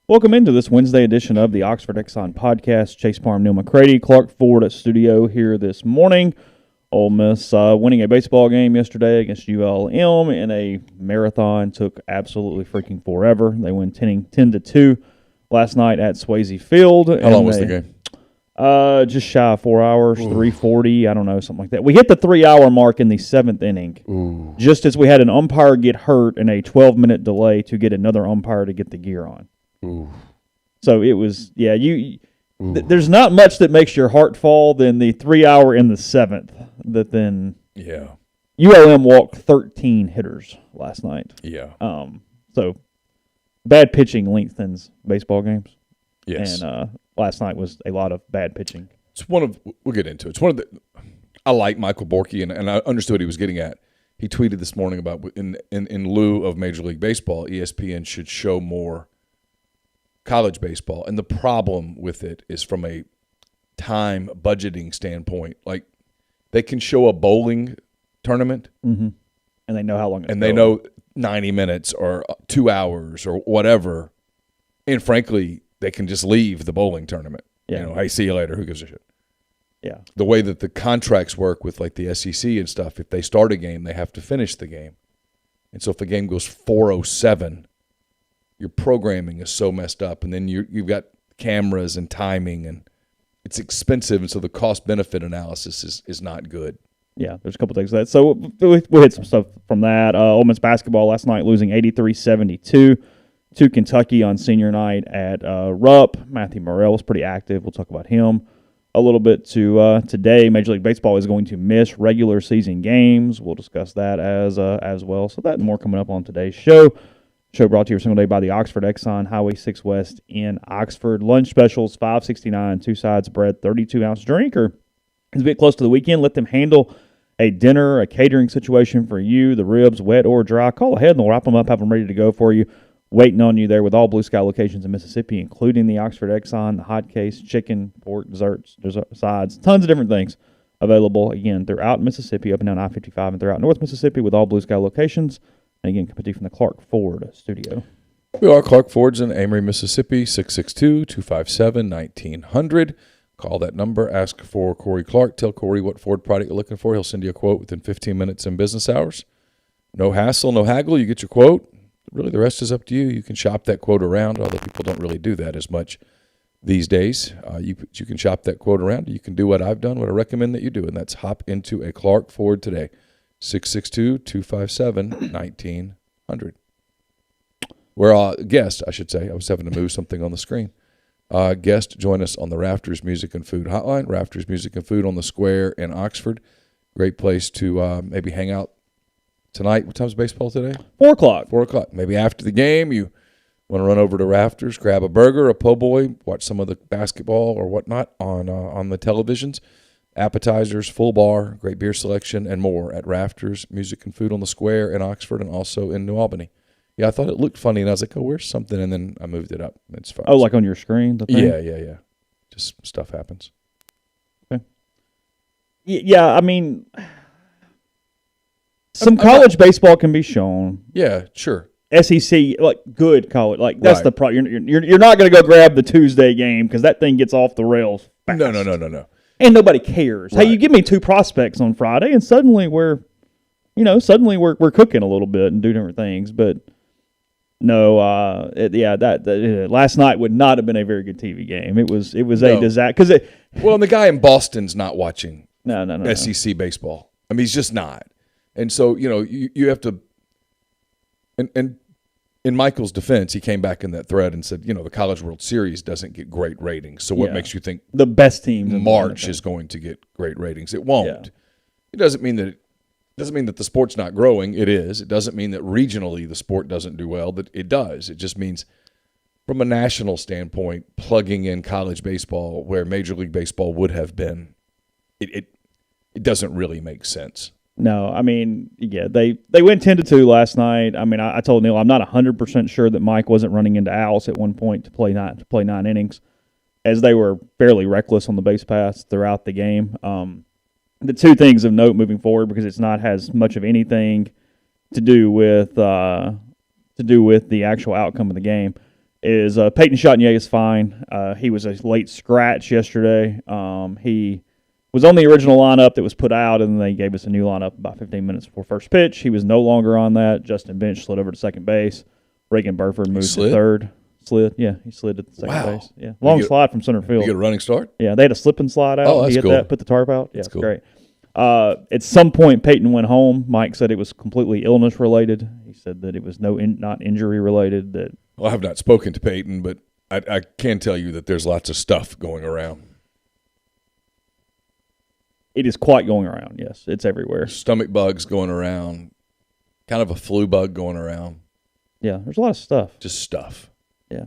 Welcome into this Wednesday edition of the Oxford Exxon Podcast. Chase Parham, Neal, McCready, Clark Ford at studio here this morning. Ole Miss winning a baseball game yesterday against ULM in a marathon. Took absolutely freaking forever. They won 10-2 last night at Swayze Field. How long was the game? Just shy of 4 hours, 3:40, I don't know, something like that. We hit the 3-hour mark in the seventh inning, just as we had an umpire get hurt and a 12-minute delay to get another umpire to get the gear on. So it was, there's not much that makes your heart fall than the 3-hour in the seventh. That then, ULM walked 13 hitters last night. So bad pitching lengthens baseball games. Yes. And last night was a lot of bad pitching. We'll get into it. I like Michael Borky, and I understood what he was getting at. He tweeted this morning about in lieu of Major League Baseball, ESPN should show more college baseball. And the problem with it is from a time budgeting standpoint. Like, they can show a bowling tournament. Mm-hmm. And they know how long it's and they know 90 minutes or 2 hours or whatever. And frankly, they can just leave the bowling tournament. Yeah. Hey, see you later. Who gives a shit? Yeah. The way that the contracts work with like the SEC and stuff, if they start a game, they have to finish the game. And so if the game goes 4:07, your programming is so messed up. And then you've got cameras and timing, and it's expensive. And so the cost-benefit analysis is not good. Yeah, there's a couple things to that. So we hit some stuff from that. Ole Miss basketball last night losing 83-72 to Kentucky on senior night at Rupp. Matthew Murrell was pretty active. We'll talk about him a little bit today. Major League Baseball is going to miss regular season games. We'll discuss that as well. So that and more coming up on today's show. Show brought to you every single day by the Oxford Exxon, Highway 6 West in Oxford. Lunch specials, $5.69, 2 sides bread, 32-ounce drink. Or as we get close to the weekend, let them handle a dinner, a catering situation for you. The ribs, wet or dry, call ahead and they'll wrap them up, have them ready to go for you. Waiting on you there with all Blue Sky locations in Mississippi, including the Oxford Exxon, the hot case, chicken, pork, desserts, sides, tons of different things available, again, throughout Mississippi, up and down I-55, and throughout North Mississippi with all Blue Sky locations. And again, coming to you from the Clark Ford studio. We are Clark Ford's in Amory, Mississippi, 662-257-1900. Call that number, ask for Corey Clark. Tell Corey what Ford product you're looking for. He'll send you a quote within 15 minutes in business hours. No hassle, no haggle. You get your quote. Really, the rest is up to you. You can shop that quote around, although people don't really do that as much these days. You can shop that quote around. You can do what I've done, what I recommend that you do, and that's hop into a Clark Ford today. 662-257-1900. We're a guest, I should say. I was having to move something on the screen. Guest, join us on the Rafters Music and Food Hotline. Rafters Music and Food on the Square in Oxford. Great place to maybe hang out tonight. What time's baseball today? 4 o'clock. 4 o'clock. Maybe after the game, you want to run over to Rafters, grab a burger, a po' boy, watch some of the basketball or whatnot on the televisions. Appetizers, full bar, great beer selection, and more at Rafters Music and Food on the Square in Oxford and also in New Albany. Yeah, I thought it looked funny, and I was like, oh, where's something? And then I moved it up. It's fine. Oh, like on your screen? The thing? Yeah. Just stuff happens. Okay. Yeah, I mean, some college baseball can be shown. Yeah, sure. SEC, like good college, like that's right. The problem. You're not going to go grab the Tuesday game because that thing gets off the rails fast. No. And nobody cares. Right. Hey, you give me 2 prospects on Friday, and suddenly we're cooking a little bit and doing different things. But no, last night would not have been a very good TV game. It was a disaster and the guy in Boston's not watching no SEC baseball. I mean, he's just not. And so you have to. And in Michael's defense, he came back in that thread and said, the College World Series doesn't get great ratings. So what makes you think the best teams in March is going to get great ratings? It won't. Yeah. It doesn't mean that the sport's not growing. It is. It doesn't mean that regionally the sport doesn't do well. That it does. It just means from a national standpoint, plugging in college baseball where Major League Baseball would have been, it doesn't really make sense. No, I mean, yeah, they went 10-2 last night. I mean, I told Neal I'm not 100% sure that Mike wasn't running into outs at one point to play 9 innings, as they were fairly reckless on the base paths throughout the game. The 2 things of note moving forward, because it's not has much of anything to do with the actual outcome of the game, is Peyton Chatagnier is fine. He was a late scratch yesterday. He was on the original lineup that was put out, and then they gave us a new lineup about 15 minutes before first pitch. He was no longer on that. Justin Bench slid over to second base. Reagan Burford moved to third. Yeah, he slid to second base. Yeah, long slide from center field. You get a running start? Yeah, they had a slip and slide out. Oh, that's he hit cool. that, put the tarp out. Yeah, that's cool. Great. At some point, Peyton went home. Mike said it was completely illness related. He said that it was not injury related. Well, I have not spoken to Peyton, but I can tell you that there's lots of stuff going around. It is quite going around, yes. It's everywhere. Stomach bugs going around, kind of a flu bug going around. Yeah, there's a lot of stuff. Just stuff. Yeah.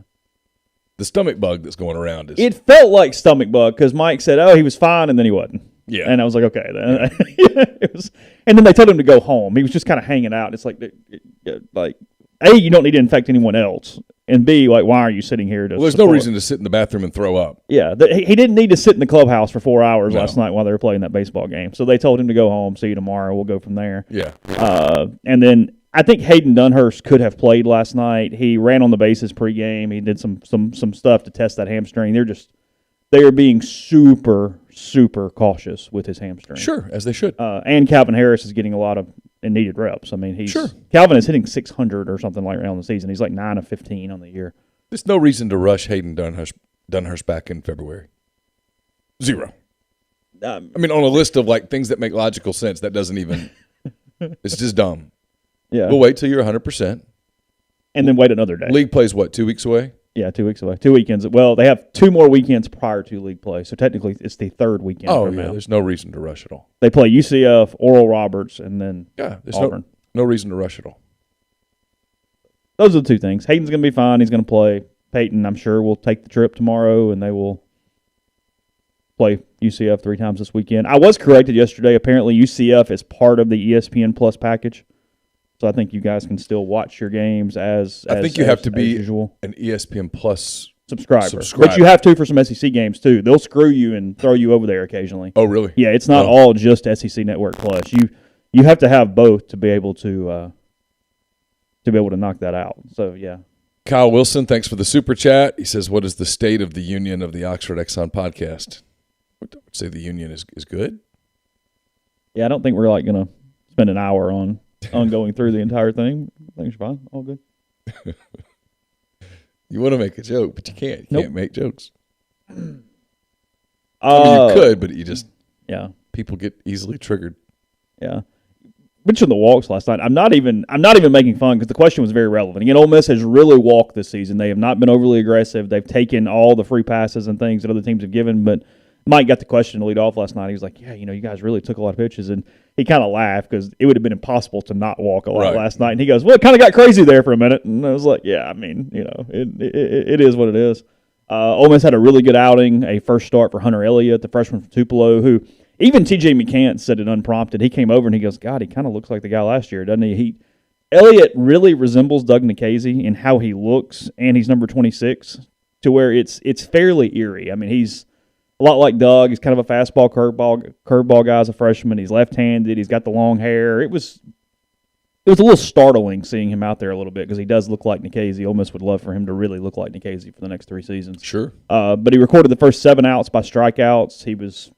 The stomach bug that's going around is... It felt like stomach bug because Mike said, he was fine, and then he wasn't. Yeah. And I was like, okay. Then. It was, and then they told him to go home. He was just kind of hanging out. It's like, A, you don't need to infect anyone else. And B, why are you sitting here? There's no reason to sit in the bathroom and throw up. Yeah, he didn't need to sit in the clubhouse for 4 hours last night while they were playing that baseball game. So they told him to go home. See you tomorrow. We'll go from there. Yeah. And then I think Hayden Dunhurst could have played last night. He ran on the bases pregame. He did some stuff to test that hamstring. They are being super, super cautious with his hamstring. Sure, as they should. And Calvin Harris is getting a lot of needed reps. I mean, Calvin is hitting 600 or something like around the season. He's like 9 of 15 on the year. There's no reason to rush Hayden Dunhurst back in February. Zero. I mean, on a list of things that make logical sense, that doesn't even. It's just dumb. Yeah. We'll wait till you're 100%. And then wait another day. League plays what, 2 weeks away? Yeah, 2 weeks away. 2 weekends. Well, they have 2 more weekends prior to league play, so technically it's the third weekend. Oh, yeah, there's no reason to rush at all. They play UCF, Oral Roberts, and then there's Auburn. No reason to rush at all. Those are the 2 things. Hayden's going to be fine. He's going to play. Peyton, I'm sure, will take the trip tomorrow, and they will play UCF 3 times this weekend. I was corrected yesterday. Apparently, UCF is part of the ESPN Plus package. So I think you guys can still watch your games as I think you have to be usual. An ESPN Plus subscriber. But you have to for some SEC games too. They'll screw you and throw you over there occasionally. Oh, really? Yeah, it's not all just SEC Network Plus. You have to have both to be able to knock that out. So yeah. Kyle Wilson, thanks for the super chat. He says, "What is the state of the union of the Oxford Exxon Podcast?" I would say the union is good. Yeah, I don't think we're going to spend an hour on going through the entire thing. Things are fine. All good. You want to make a joke, but you can't. You can't make jokes. I mean, you could, but you just people get easily triggered. Yeah. Mentioned the walks last night. I'm not even making fun because the question was very relevant. Again, Ole Miss has really walked this season. They have not been overly aggressive. They've taken all the free passes and things that other teams have given, but Mike got the question to lead off last night. He was like, "Yeah, you guys really took a lot of pitches," and he kind of laughed because it would have been impossible to not walk a lot last night. And he goes, "Well, it kind of got crazy there for a minute." And I was like, "Yeah, I mean, it is what it is." Ole Miss had a really good outing, a first start for Hunter Elliott, the freshman from Tupelo, who even T.J. McCants said it unprompted. He came over and he goes, "God, he kind of looks like the guy last year, doesn't he?" Elliott really resembles Doug Nikhazy in how he looks, and he's number 26, to where it's fairly eerie. I mean, he's a lot like Doug. He's kind of a fastball, curveball guy as a freshman. He's left-handed. He's got the long hair. It was a little startling seeing him out there a little bit because he does look like Nikhazy. Ole Miss would love for him to really look like Nikhazy for the next 3 seasons. Sure. But he recorded the first 7 outs by strikeouts. He was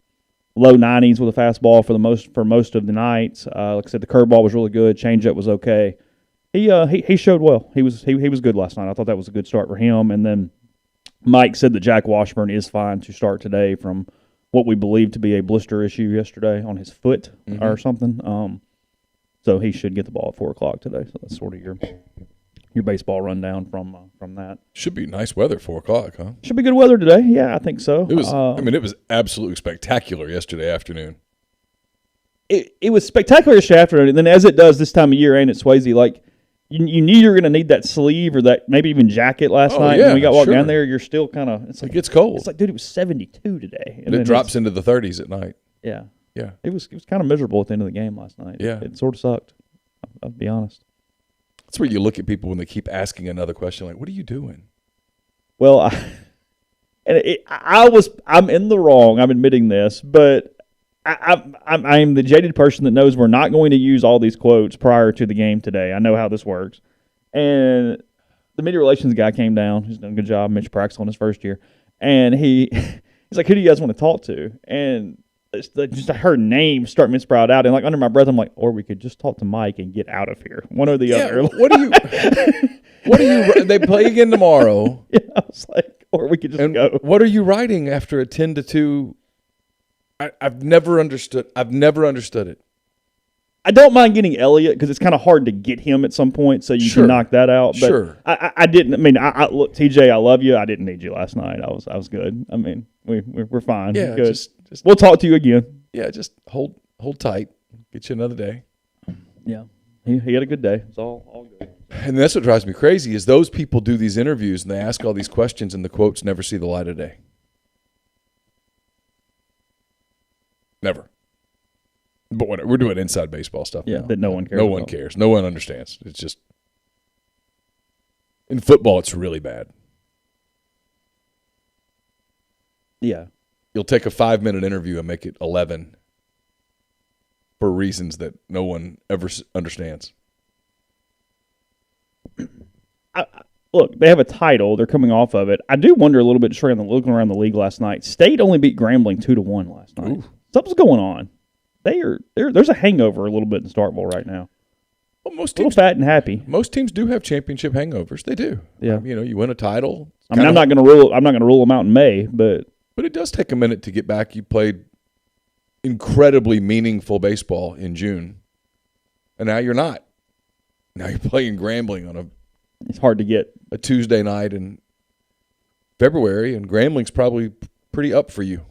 low 90s with a fastball for most of the night. Like I said, the curveball was really good. Changeup was okay. He showed well. He was good last night. I thought that was a good start for him. And then Mike said that Jack Washburn is fine to start today from what we believe to be a blister issue yesterday on his foot or something. So he should get the ball at 4 o'clock today. So that's sort of your baseball rundown from that. Should be nice weather at 4 o'clock, huh? Should be good weather today. Yeah, I think so. It was. It was absolutely spectacular yesterday afternoon. It was spectacular yesterday afternoon, and then as it does this time of year, ain't it, Swayze? Like you knew you were going to need that sleeve or that maybe even jacket last night. Yeah, when we got walked down there, you're still kind of. It gets cold. It's like, dude, it was 72 today, and it drops into the 30s at night. Yeah, yeah. It was kind of miserable at the end of the game last night. Yeah, it sort of sucked. I'll be honest. That's where you look at people when they keep asking another question, like, "What are you doing?" Well, I'm in the wrong. I'm admitting this, but I'm the jaded person that knows we're not going to use all these quotes prior to the game today. I know how this works, and the media relations guy came down. He's done a good job. Mitch Prax on his first year. And he's like, who do you guys want to talk to? And just I heard names start to sprout out. And like under my breath, I'm like, or we could just talk to Mike and get out of here. One or the other. What are you, they play again tomorrow. Yeah, I was like, or we could just go. What are you writing after a 10-2? I've never understood it. I don't mind getting Elliott because it's kind of hard to get him at some point, so you can knock that out. But sure. I didn't. I mean, look, TJ, I love you. I didn't need you last night. I was good. I mean, we're fine. Yeah, good. Just we'll talk to you again. Yeah, just hold tight. Get you another day. Yeah, he had a good day. It's all good. And that's what drives me crazy is those people do these interviews and they ask all these questions and the quotes never see the light of day. Never. But whatever, we're doing inside baseball stuff. Yeah, now. that no one cares. No one cares. No one understands. It's just in football, it's really bad. Yeah, you'll take a 5-minute interview and make it 11 for reasons that no one ever understands. Look, they have a title. They're coming off of it. I do wonder a little bit. Just looking around the league last night. State only beat Grambling 2-1 last night. Ooh. Something's going on. There's a hangover a little bit in Starkville right now. Well, most a teams, little fat and happy. Most teams do have championship hangovers. They do. Yeah. You win a title. I mean, I'm not going to rule them out in May, but it does take a minute to get back. You played incredibly meaningful baseball in June, and now you're not. Now you're playing Grambling on it's hard to get a Tuesday night in February, and Grambling's probably pretty up for you.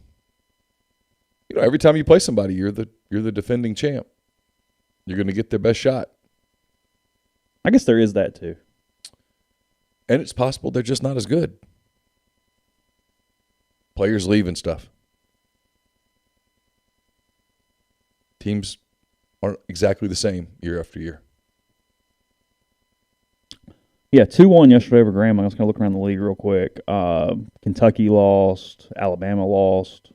Every time you play somebody, you're the defending champ. You're going to get their best shot. I guess there is that too. And it's possible they're just not as good. Players leave and stuff. Teams aren't exactly the same year after year. Yeah, 2-1 yesterday over Grambling. I was going to look around the league real quick. Kentucky lost. Alabama lost.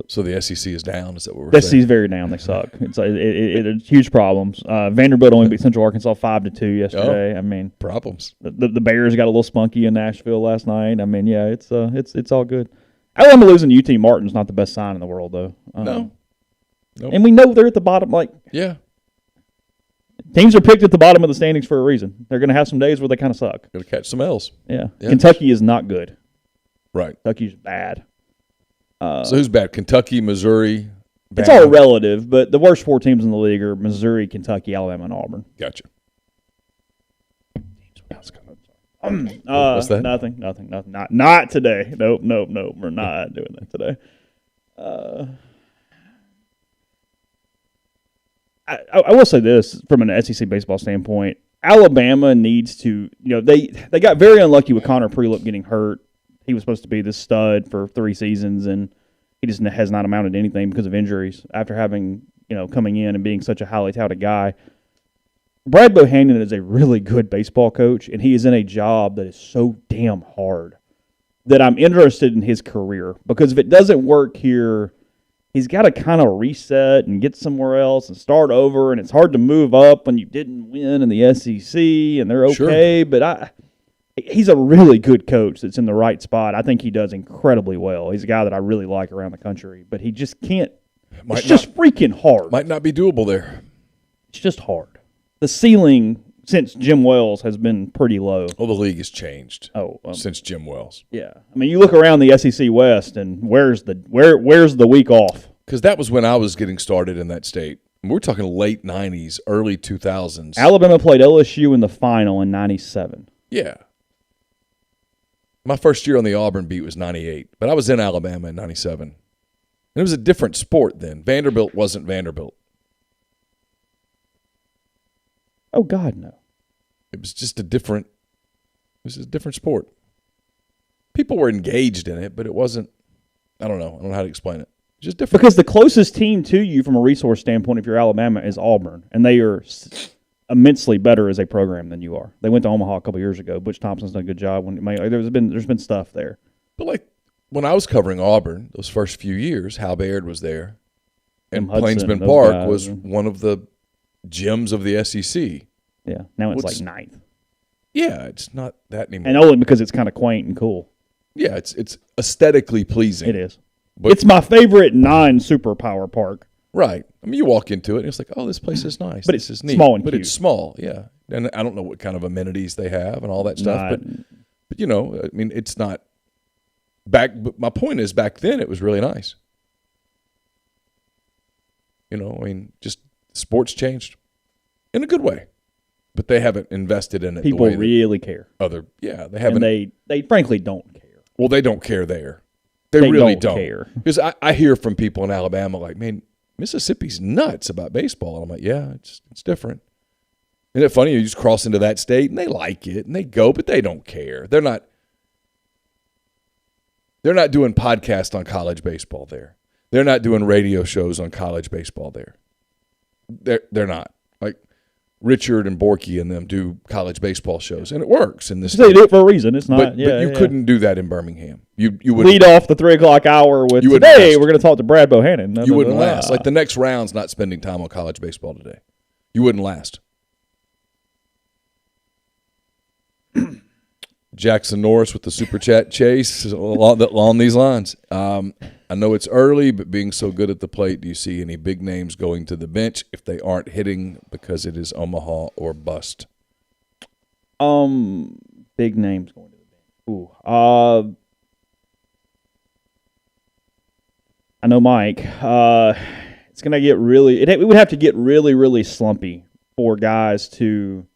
So the SEC is down. Is that what we're saying? The SEC is very down. They suck. It's huge problems. Vanderbilt only beat Central Arkansas 5-2 yesterday. Oh, I mean, problems. The Bears got a little spunky in Nashville last night. I mean, yeah, it's all good. Alabama losing to UT Martin's not the best sign in the world, though. No. Nope. And we know they're at the bottom. Yeah. Teams are picked at the bottom of the standings for a reason. They're going to have some days where they kind of suck. Got to catch some L's. Yeah. Kentucky is not good. Right. Kentucky's bad. So who's bad? Kentucky, Missouri. Bama. It's all relative, but the worst 4 teams in the league are Missouri, Kentucky, Alabama, and Auburn. Gotcha. What's that? Nothing. Not today. Nope. We're not doing that today. I will say this from an SEC baseball standpoint. Alabama needs to, they got very unlucky with Connor Prelup getting hurt. He was supposed to be this stud for 3 seasons, and he just has not amounted to anything because of injuries after having, coming in and being such a highly touted guy. Brad Bohannon is a really good baseball coach, and he is in a job that is so damn hard that I'm interested in his career. Because if it doesn't work here, he's got to kind of reset and get somewhere else and start over, and it's hard to move up when you didn't win in the SEC, and they're okay, sure. But he's a really good coach that's in the right spot. I think he does incredibly well. He's a guy that I really like around the country, but he just can't. It's just freaking hard. Might not be doable there. It's just hard. The ceiling since Jim Wells has been pretty low. Well, the league has changed since Jim Wells. Yeah. I mean, you look around the SEC West, and where's the week off? Because that was when I was getting started in that state. We're talking late 90s, early 2000s. Alabama played LSU in the final in 97. Yeah. My first year on the Auburn beat was 98, but I was in Alabama in 97. And it was a different sport then. Vanderbilt wasn't Vanderbilt. Oh, God, no. It was just a different sport. People were engaged in it, but it wasn't, I don't know how to explain it. Just different. Because the closest team to you from a resource standpoint, if you're Alabama, is Auburn, and they are immensely better as a program than you are. They went to Omaha a couple years ago. Butch Thompson's done a good job. There's been stuff there. But when I was covering Auburn, those first few years, Hal Baird was there, and Plainsman Park was one of the gems of the SEC. Yeah, now it's like ninth. Yeah, it's not that anymore. And only because it's kind of quaint and cool. Yeah, it's aesthetically pleasing. It is. But it's my favorite non-superpower park. Right. I mean, you walk into it, and it's like, oh, this place is nice. But this it's is neat. small and But cute. it's small, yeah. And I don't know what kind of amenities they have and all that stuff. But you know, I mean, it's not back. But my point is, back then, it was really nice. You know, I mean, just sports changed in a good way. But they haven't invested in it. People the way really care. They haven't. And they frankly don't care. Well, they don't care there. They really don't care. Because I hear from people in Alabama like, man, Mississippi's nuts about baseball. And I'm like, yeah, it's different. Isn't it funny? You just cross into that state and they like it and they go, but they don't care. They're not doing podcasts on college baseball there. They're not doing radio shows on college baseball there. They're not. Like Richard and Borky and them do college baseball shows, and it works in this. They do it for a reason. It's not. But you couldn't do that in Birmingham. You would lead off the 3:00 hour with today. We're going to talk to Brad Bohannon. You wouldn't last. Like the next round's not spending time on college baseball today. You wouldn't last. Jackson Norris with the super chat chase along these lines. I know it's early, but being so good at the plate, do you see any big names going to the bench if they aren't hitting because it is Omaha or bust? Big names going to the bench. Ooh. I know Mike. It's going to get really. It would have to get really, really slumpy for guys to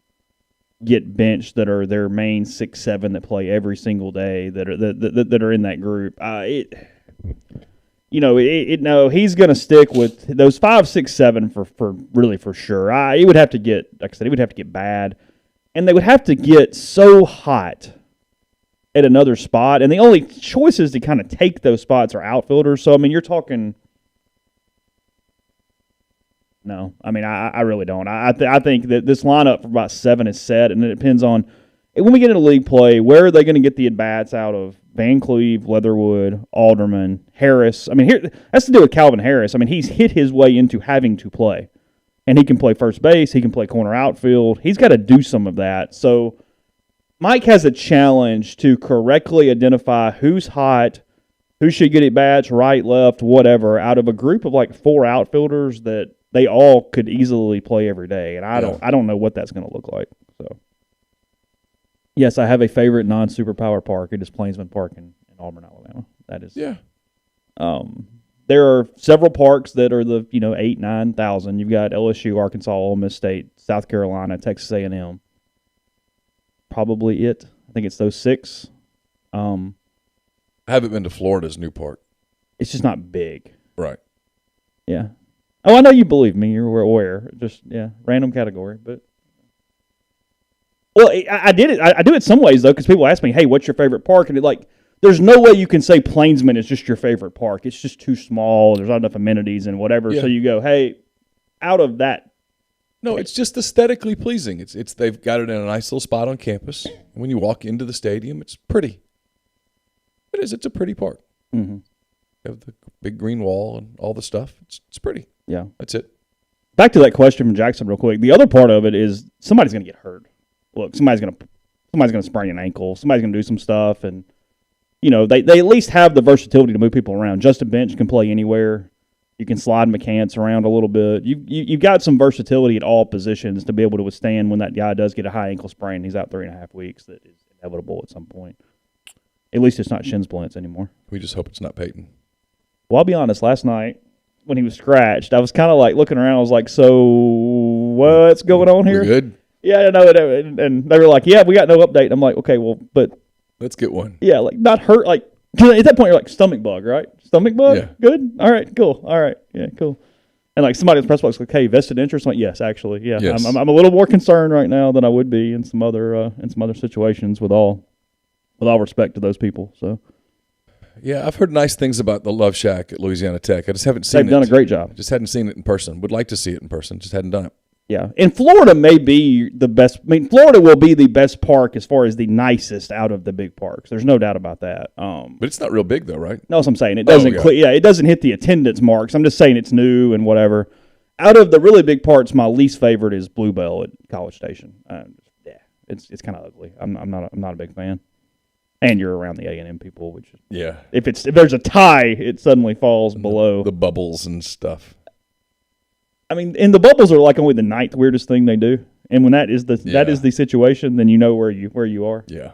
get benched that are their main 6-7 that play every single day that are in that group. He's going to stick with those 5, 6, 7 for sure. It would have to get, like I said, it would have to get bad, and they would have to get so hot at another spot, and the only choices to kind of take those spots are outfielders. So I mean, you're talking. No, I mean, I really don't. I think that this lineup for about 7 is set, and it depends on when we get into league play, where are they going to get the at-bats out of Van Cleve, Leatherwood, Alderman, Harris. I mean, that's to do with Calvin Harris. I mean, he's hit his way into having to play, and he can play first base. He can play corner outfield. He's got to do some of that. So Mike has a challenge to correctly identify who's hot, who should get at-bats, right, left, whatever, out of a group of like 4 outfielders that they all could easily play every day, and I don't know what that's going to look like. So, yes, I have a favorite non-superpower park. It is Plainsman Park in Auburn, Alabama. That is there are several parks that are the 8,000, 9,000. You've got LSU, Arkansas, Ole Miss State, South Carolina, Texas A&M. Probably it. I think it's those 6. I haven't been to Florida's new park. It's just not big. Right. Yeah. Oh, I know you believe me. You're aware. Just, random category. But well, I did it. I do it some ways, though, because people ask me, hey, what's your favorite park? And there's no way you can say Plainsman is just your favorite park. It's just too small. There's not enough amenities and whatever. Yeah. So you go, hey, out of that. No, it's just aesthetically pleasing. It's they've got it in a nice little spot on campus. When you walk into the stadium, it's pretty. It is. It's a pretty park. Mm-hmm. You have the big green wall and all the stuff. It's pretty. Yeah. That's it. Back to that question from Jackson real quick. The other part of it is somebody's going to get hurt. Look, somebody's going to sprain an ankle. Somebody's going to do some stuff. And, they at least have the versatility to move people around. Justin Bench can play anywhere. You can slide McCants around a little bit. You've got some versatility at all positions to be able to withstand when that guy does get a high ankle sprain. He's out 3.5 weeks. That is inevitable at some point. At least it's not shin splints anymore. We just hope it's not Peyton. Well, I'll be honest. Last night, when he was scratched, I was kind of like looking around. I was like, so what's going on here? We good? Yeah, I know. And they were like, yeah, we got no update. And I'm like, okay, well, but. Let's get one. Yeah, like not hurt. Like at that point, you're like, stomach bug, right? Stomach bug? Yeah. Good? All right, cool. All right, yeah, cool. And like somebody at the press box was like, hey, vested interest? I'm like, yes, actually. Yeah, yes. I'm a little more concerned right now than I would be in some other situations with all respect to those people. So. Yeah, I've heard nice things about the Love Shack at Louisiana Tech. I just haven't seen it. They've done a great job. Just hadn't seen it in person. Would like to see it in person. Just hadn't done it. Yeah, and Florida may be the best. I mean, Florida will be the best park as far as the nicest out of the big parks. There's no doubt about that. But it's not real big, though, right? No, that's what I'm saying. It doesn't. It doesn't hit the attendance marks. I'm just saying it's new and whatever. out of the really big parts, my least favorite is Bluebell at College Station. It's kind of ugly. I'm not a big fan. And you're around the A&M people, which if there's a tie, it suddenly falls below the bubbles and stuff. I mean, and the bubbles are like only the ninth weirdest thing they do. And when that is the situation, then you know where you are. Yeah.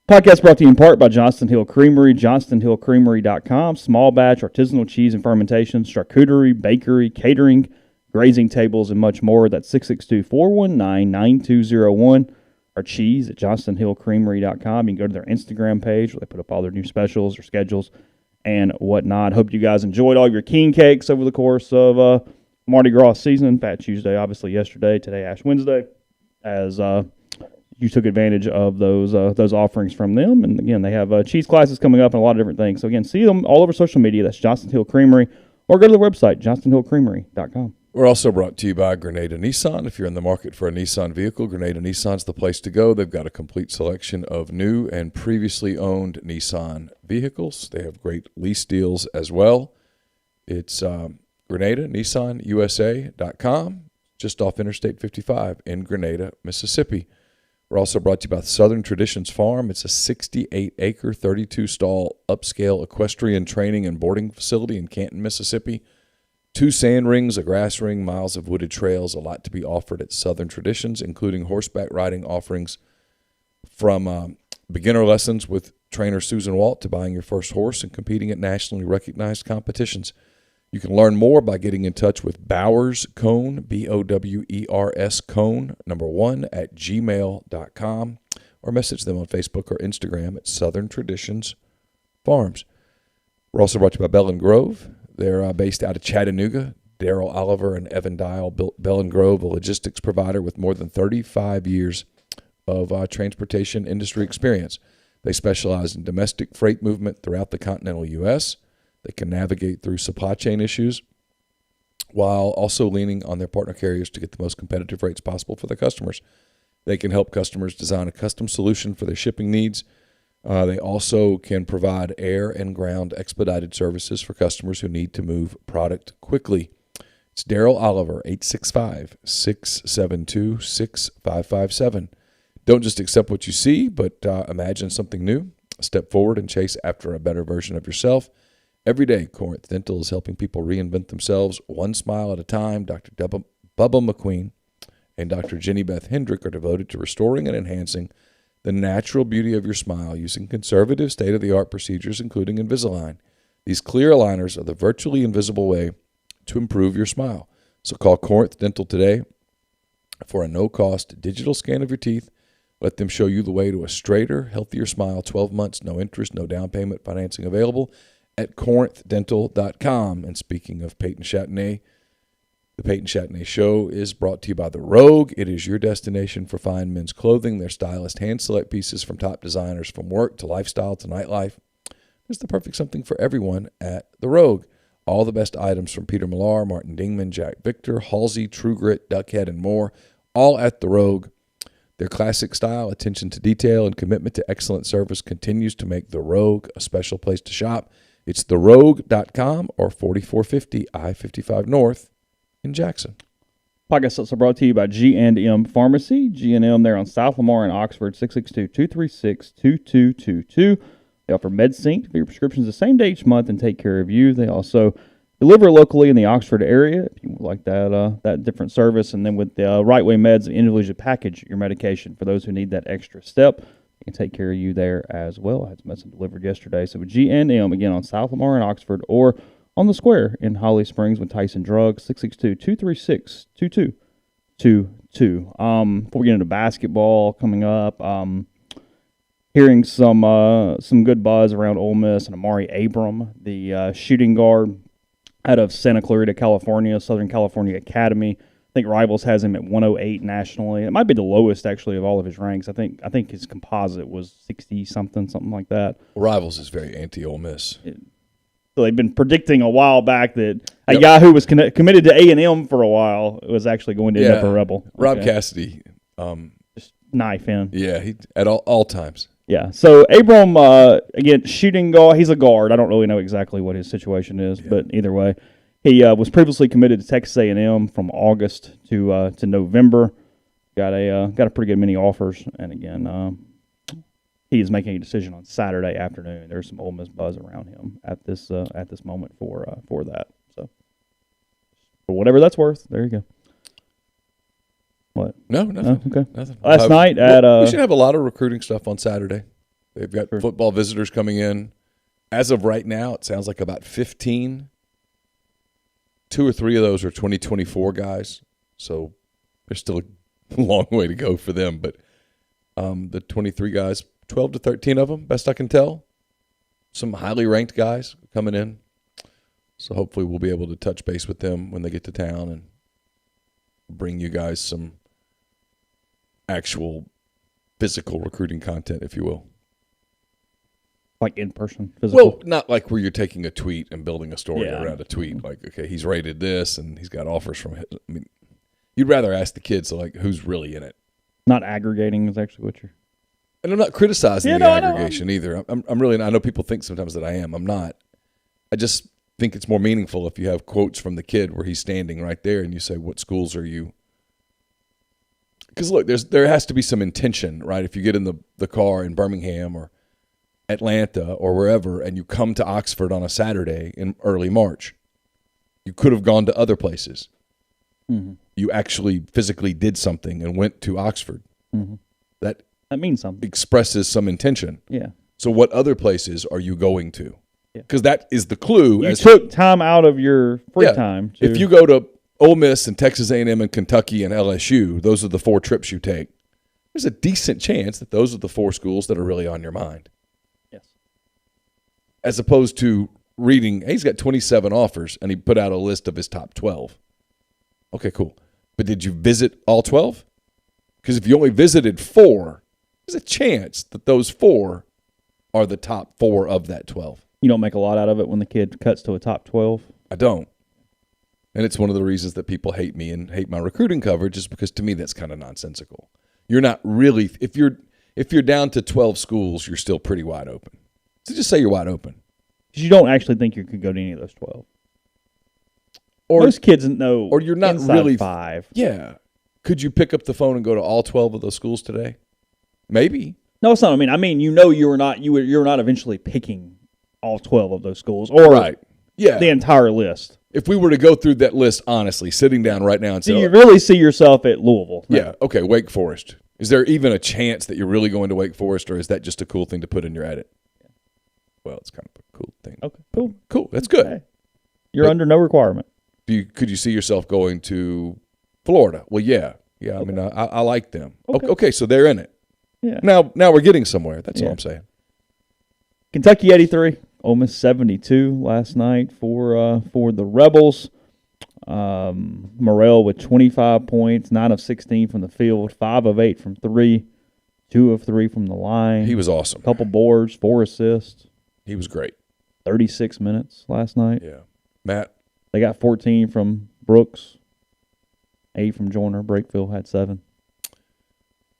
Podcast brought to you in part by Johnston Hill Creamery, johnstonhillcreamery.com. Small batch artisanal cheese and fermentation, charcuterie, bakery, catering, grazing tables, and much more. That's 662-419-9201. Our cheese at johnstonhillcreamery.com. You can go to their Instagram page where they put up all their new specials, their schedules, and whatnot. Hope you guys enjoyed all your king cakes over the course of Mardi Gras season. Fat Tuesday, obviously, yesterday. Today, Ash Wednesday, as you took advantage of those offerings from them. And, again, they have cheese classes coming up and a lot of different things. So, again, see them all over social media. That's Johnston Hill Creamery. Or go to the website, johnstonhillcreamery.com. We're also brought to you by Grenada Nissan. If you're in the market for a Nissan vehicle, Grenada Nissan's the place to go. They've got a complete selection of new and previously owned Nissan vehicles. They have great lease deals as well. It's Grenada, NissanUSA.com, just off Interstate 55 in Grenada, Mississippi. We're also brought to you by Southern Traditions Farm. It's a 68-acre, 32-stall upscale equestrian training and boarding facility in Canton, Mississippi. 2 sand rings, a grass ring, miles of wooded trails, a lot to be offered at Southern Traditions, including horseback riding offerings from beginner lessons with trainer Susan Walt to buying your first horse and competing at nationally recognized competitions. You can learn more by getting in touch with Bowers Cone, Bowers Cone, 1 at gmail.com, or message them on Facebook or Instagram at Southern Traditions Farms. We're also brought to you by Bell & Grove. They're based out of Chattanooga. Daryl Oliver and Evan Dial built Bell & Grove, a logistics provider with more than 35 years of transportation industry experience. They specialize in domestic freight movement throughout the continental U.S. They can navigate through supply chain issues while also leaning on their partner carriers to get the most competitive rates possible for their customers. They can help customers design a custom solution for their shipping needs. They also can provide air and ground expedited services for customers who need to move product quickly. It's Daryl Oliver, 865-672-6557. Don't just accept what you see, but imagine something new. Step forward and chase after a better version of yourself. Every day, Corinth Dental is helping people reinvent themselves one smile at a time. Dr. Bubba McQueen and Dr. Jenny Beth Hendrick are devoted to restoring and enhancing the natural beauty of your smile using conservative state-of-the-art procedures, including Invisalign. These clear aligners are the virtually invisible way to improve your smile. So call Corinth Dental today for a no-cost digital scan of your teeth. Let them show you the way to a straighter, healthier smile. 12 months, no interest, no down payment, financing available at corinthdental.com. And speaking of Peyton Chatney, the Peyton Chatney Show is brought to you by The Rogue. It is your destination for fine men's clothing. Their stylist hand-select pieces from top designers, from work to lifestyle to nightlife. There's the perfect something for everyone at The Rogue. All the best items from Peter Millar, Martin Dingman, Jack Victor, Halsey, True Grit, Duckhead, and more, all at The Rogue. Their classic style, attention to detail, and commitment to excellent service continues to make The Rogue a special place to shop. It's therogue.com or 4450 I-55 North in Jackson. Podcast also brought to you by G&M Pharmacy. G&M, they're on South Lamar in Oxford, 662-236-2222. They offer MedSync for your prescriptions the same day each month and take care of you. They also deliver locally in the Oxford area if you would like that different service. And then with the Right Way Meds, individually package your medication for those who need that extra step. They can take care of you there as well. I had some medicine delivered yesterday. So with G&M, again, on South Lamar in Oxford, or on the square in Holly Springs with Tyson Drugs, 662-236-2222. Before we get into basketball coming up, hearing some good buzz around Ole Miss and Amari Abram, the shooting guard out of Santa Clarita, California, Southern California Academy. I think Rivals has him at 108 nationally. It might be the lowest, actually, of all of his ranks. I think his composite was 60-something, something like that. Rivals is very anti-Ole Miss. So they've been predicting a while back that a guy who was committed to A&M for a while was actually going to end up a Rebel. Rob Cassidy. Just knife in. Yeah, he at all times. Yeah. So Abram, again, shooting guard. He's a guard. I don't really know exactly what his situation is, but either way, he was previously committed to Texas A&M from August to November. Got a pretty good many offers, and again, he is making a decision on Saturday afternoon. There's some Ole Miss buzz around him at this moment for that. So for whatever that's worth, there you go. What? No, nothing. Okay. Nothing. Last night we should have a lot of recruiting stuff on Saturday. They've got football visitors coming in. As of right now, it sounds like about 15. 2 or 3 of those are 2024 guys, so there's still a long way to go for them. But the 23 guys, 12 to 13 of them, best I can tell, some highly ranked guys coming in. So hopefully we'll be able to touch base with them when they get to town and bring you guys some actual physical recruiting content, if you will. Like in person, physical? Well, not like where you're taking a tweet and building a story around a tweet. Like, okay, he's rated this and he's got offers from it. I mean, you'd rather ask the kids, like, who's really in it. Not aggregating is actually what you're... And I'm not criticizing the aggregation either. I'm really not. I know people think sometimes that I am. I'm not. I just think it's more meaningful if you have quotes from the kid where he's standing right there and you say, what schools are you? Because, look, there has to be some intention, right? If you get in the car in Birmingham or Atlanta or wherever and you come to Oxford on a Saturday in early March, you could have gone to other places. Mm-hmm. You actually physically did something and went to Oxford. Mm-hmm. That means something. Expresses some intention. Yeah. So what other places are you going to? Yeah. Because that is the clue. You took time out of your free time. If you go to Ole Miss and Texas A&M and Kentucky and LSU, those are the 4 trips you take. There's a decent chance that those are the 4 schools that are really on your mind. Yes. As opposed to reading, hey, he's got 27 offers, and he put out a list of his top 12. Okay, cool. But did you visit all 12? Because if you only visited 4, there's a chance that those 4 are the top 4 of that 12. You don't make a lot out of it when the kid cuts to a top 12? I don't. And it's one of the reasons that people hate me and hate my recruiting coverage is because to me that's kind of nonsensical. You're not really – if you're down to 12 schools, you're still pretty wide open. So just say you're wide open. Because you don't actually think you could go to any of those 12. Or most kids know or you're not inside really 5. Yeah. Could you pick up the phone and go to all 12 of those schools today? Maybe. No, it's not. I mean, you're not eventually picking all 12 of those schools or the entire list. If we were to go through that list honestly, sitting down right now and say, do you really see yourself at Louisville? No. Yeah. Okay. Wake Forest. Is there even a chance that you're really going to Wake Forest, or is that just a cool thing to put in your edit? Yeah. Well, it's kind of a cool thing. Okay. Cool. Cool. That's good. Okay. You're under no requirement. Could you see yourself going to Florida? Well, yeah. Yeah. Okay. I mean, I like them. Okay. So they're in it. Yeah. Now we're getting somewhere. That's all I'm saying. Kentucky 83, Ole Miss 72 last night for the Rebels. Murrell with 25 points, 9 of 16 from the field, 5 of 8 from 3, 2 of 3 from the line. He was awesome. Couple boards, 4 assists. He was great. 36 minutes last night. Yeah. Matt? They got 14 from Brooks, 8 from Joyner. Brakefield had 7.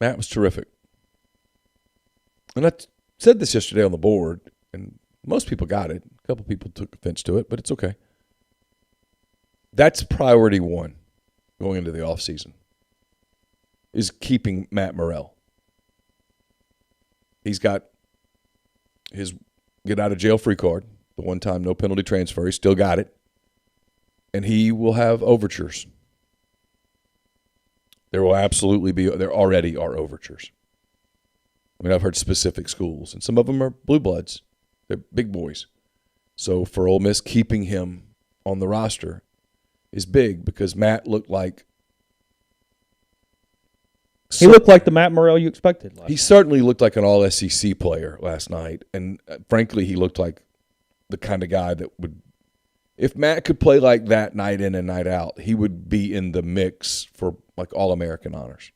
Matt was terrific. And I said this yesterday on the board, and most people got it. A couple people took offense to it, but it's okay. That's priority 1 going into the offseason is keeping Matt Murrell. He's got his get-out-of-jail-free card, the one-time no-penalty transfer. He still got it. And he will have overtures. There will absolutely be – there already are overtures. I mean, I've heard specific schools, and some of them are blue bloods. They're big boys. So for Ole Miss, keeping him on the roster is big because Matt looked like he looked like the Matt Murrell you expected. He certainly looked like an all-SEC player last night, and frankly, he looked like the kind of guy that would – if Matt could play like that night in and night out, he would be in the mix for like All-American honors.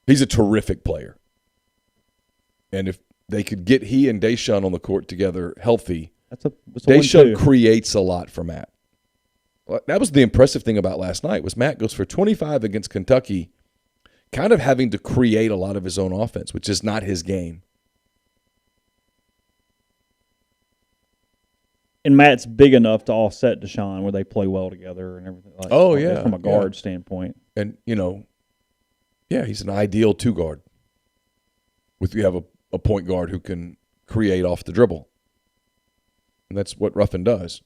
He's a terrific player. And if they could get he and Deshaun on the court together healthy, Deshaun creates a lot for Matt. That was the impressive thing about last night was Matt goes for 25 against Kentucky, kind of having to create a lot of his own offense, which is not his game. And Matt's big enough to offset Deshaun where they play well together and everything. From a guard standpoint. And, he's an ideal two guard. You have a point guard who can create off the dribble. And that's what Ruffin does.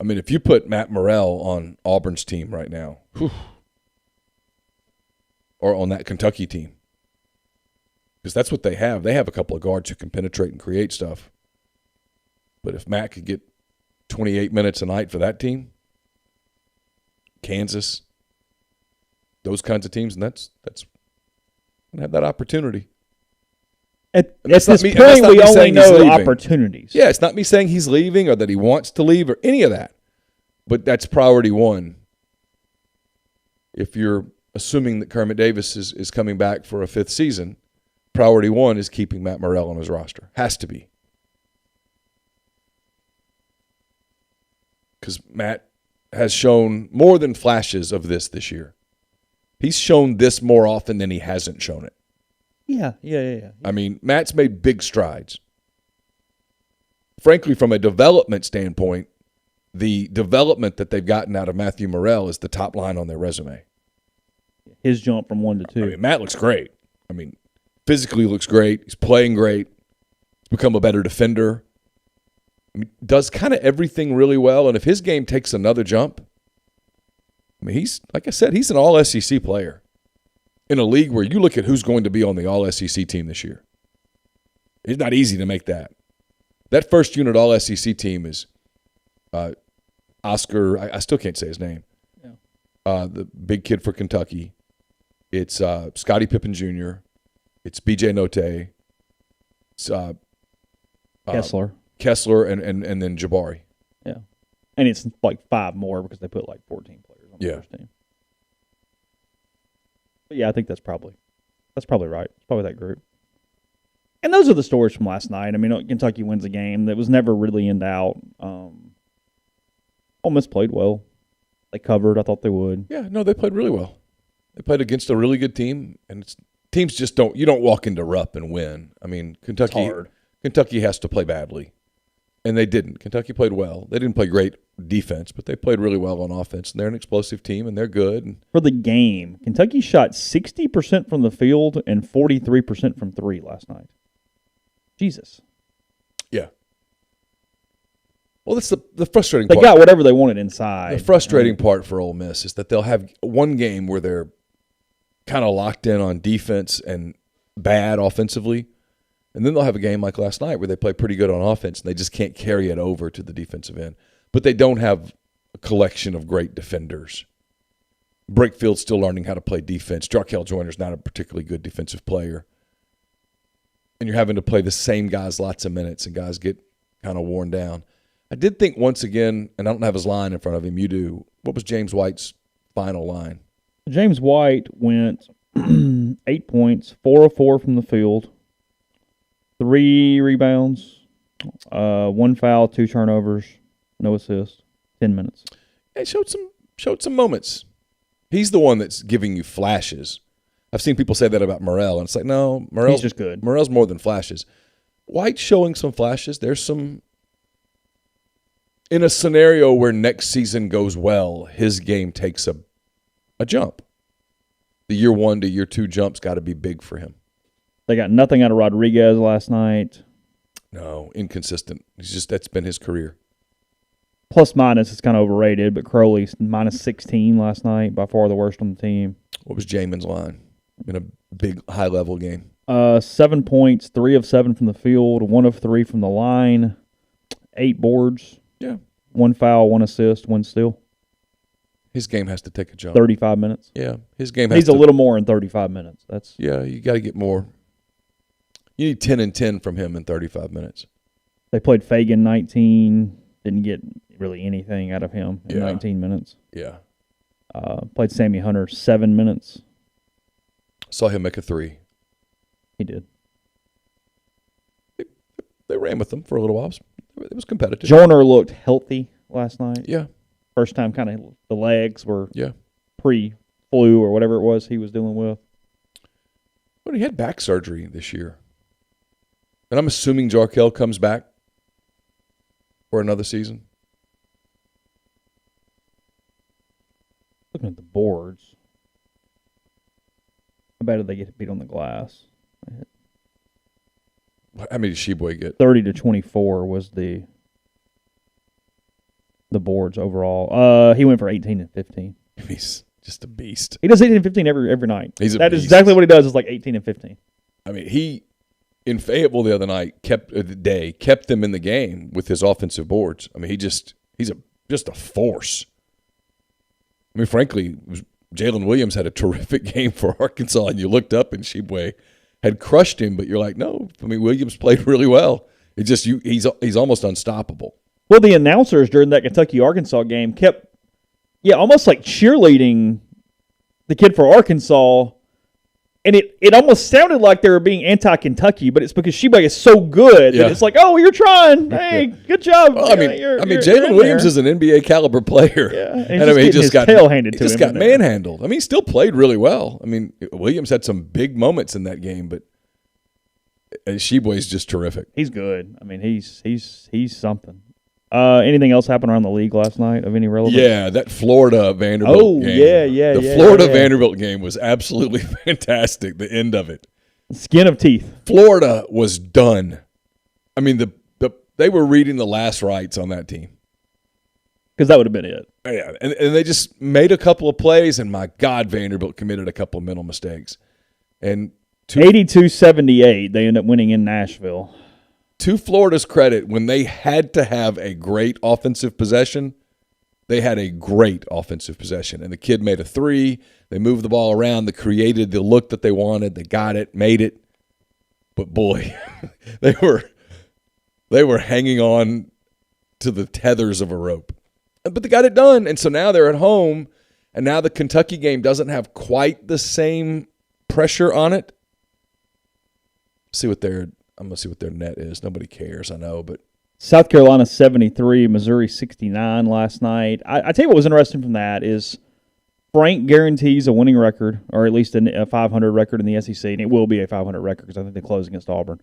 I mean, if you put Matt Murrell on Auburn's team right now, or on that Kentucky team, because that's what they have. They have a couple of guards who can penetrate and create stuff. But if Matt could get 28 minutes a night for that team, Kansas, those kinds of teams, and that's going to have that opportunity. At this point, we only know opportunities. Yeah, it's not me saying he's leaving or that he wants to leave or any of that. But that's priority one. If you're assuming that Kermit Davis is coming back for a fifth season, priority one is keeping Matt Murrell on his roster. Has to be. Because Matt has shown more than flashes of this year. He's shown this more often than he hasn't shown it. Yeah. I mean, Matt's made big strides. Frankly, from a development standpoint, the development that they've gotten out of Matthew Murrell is the top line on their resume. His jump from 1 to 2. I mean, Matt looks great. I mean, physically looks great. He's playing great. He's become a better defender. I mean, does kind of everything really well. And if his game takes another jump, I mean, he's, like I said, he's an all-SEC player in a league where you look at who's going to be on the all-SEC team this year. It's not easy to make that. That first unit all-SEC team is Oscar, I still can't say his name, the big kid for Kentucky. It's Scottie Pippen Jr. It's B.J. Note. It's Kessler, and then Jabari. Yeah. And it's like 5 more because they put like 14 players on the first team. But yeah, I think that's probably right. It's probably that group. And those are the stories from last night. I mean, Kentucky wins a game that was never really in doubt. Ole Miss played well. They covered. I thought they would. Yeah, no, they played really well. They played against a really good team, and teams just don't. You don't walk into Rupp and win. I mean, Kentucky has to play badly, and they didn't. Kentucky played well. They didn't play great defense, but they played really well on offense, and they're an explosive team, and they're good. For the game, Kentucky shot 60% from the field and 43% from 3 last night. Jesus. Yeah. Well, that's the frustrating part. They got whatever they wanted inside. The frustrating part for Ole Miss is that they'll have one game where they're kind of locked in on defense and bad offensively, and then they'll have a game like last night where they play pretty good on offense and they just can't carry it over to the defensive end. But they don't have a collection of great defenders. Breakfield's still learning how to play defense. Jarkel Joyner's not a particularly good defensive player. And you're having to play the same guys lots of minutes, and guys get kind of worn down. I did think once again, and I don't have his line in front of him, you do, what was James White's final line? James White went 8 points, 4 of 4 from the field, 3 rebounds, 1 foul, 2 turnovers, no assists, 10 minutes. It showed some moments. He's the one that's giving you flashes. I've seen people say that about Murrell, and it's like, no, Murrell's just good. Murrell's more than flashes. White's showing some flashes. There's some – in a scenario where next season goes well, his game takes a jump. The year 1 to year 2 jump's got to be big for him. They got nothing out of Rodriguez last night. No, inconsistent. That's been his career. Plus minus is kind of overrated, but Crowley's minus 16 last night, by far the worst on the team. What was Jamin's line in a big high-level game? 7 points, 3 of 7 from the field, 1 of 3 from the line, 8 boards. Yeah. 1 foul, 1 assist, 1 steal. His game has to take a jump. 35 minutes. Yeah, his game has He's a little more in 35 minutes. You got to get more. You need 10 and 10 from him in 35 minutes. They played Fagan 19, didn't get really anything out of him in 19 minutes. Yeah. Played Sammy Hunter 7 minutes. Saw him make a 3. He did. They ran with him for a little while. It was competitive. Joyner looked healthy last night. Yeah. First time kind of the legs were Yeah. pre-flu or whatever it was he was dealing with. But he had back surgery this year. And I'm assuming Jarkel comes back. for another season? Looking at the boards. How bad did they get beat on the glass? How many did Sheboy get? 30-24 was the boards overall. He went for 18 and 15. He's just a beast. He does 18 and 15 every night. He's a That beast. is exactly what he does. Is like 18 and 15. I mean, he in Fayetteville the other night kept them in the game with his offensive boards. I mean, he's just a force. I mean, frankly, Jalen Williams had a terrific game for Arkansas, and you looked up and Sheboy had crushed him, but you're like, no. I mean, Williams played really well. It's just he's almost unstoppable. Well, the announcers during that Kentucky-Arkansas game kept, almost like cheerleading the kid for Arkansas, and it almost sounded like they were being anti-Kentucky, but it's because Sheboy is so good that it's like, oh, you're trying. Hey, good job. Well, Jalen Williams is an NBA caliber player. Yeah, and I mean, he just got tail handed to him. He just got manhandled. I mean, he still played really well. I mean, Williams had some big moments in that game, but Sheboy's just terrific. He's good. I mean, he's something. Anything else happened around the league last night of any relevance? Yeah, that Florida-Vanderbilt game. The Florida-Vanderbilt game was absolutely fantastic, the end of it. Skin of teeth. Florida was done. I mean, they were reading the last rites on that team. Because that would have been it. Yeah, and they just made a couple of plays, and my God, Vanderbilt committed a couple of mental mistakes. And 82-78, they end up winning in Nashville. To Florida's credit, when they had to have a great offensive possession, they had a great offensive possession. And the kid made a three. They moved the ball around. They created the look that they wanted. They got it, made it. But, boy, they were hanging on to the tethers of a rope. But they got it done. And so now they're at home, and now the Kentucky game doesn't have quite the same pressure on it. I'm going to see what their net is. Nobody cares, I know, but South Carolina 73, Missouri 69 last night. I tell you what was interesting from that is Frank guarantees a winning record, or at least a 500 record in the SEC, and it will be a 500 record because I think they close against Auburn.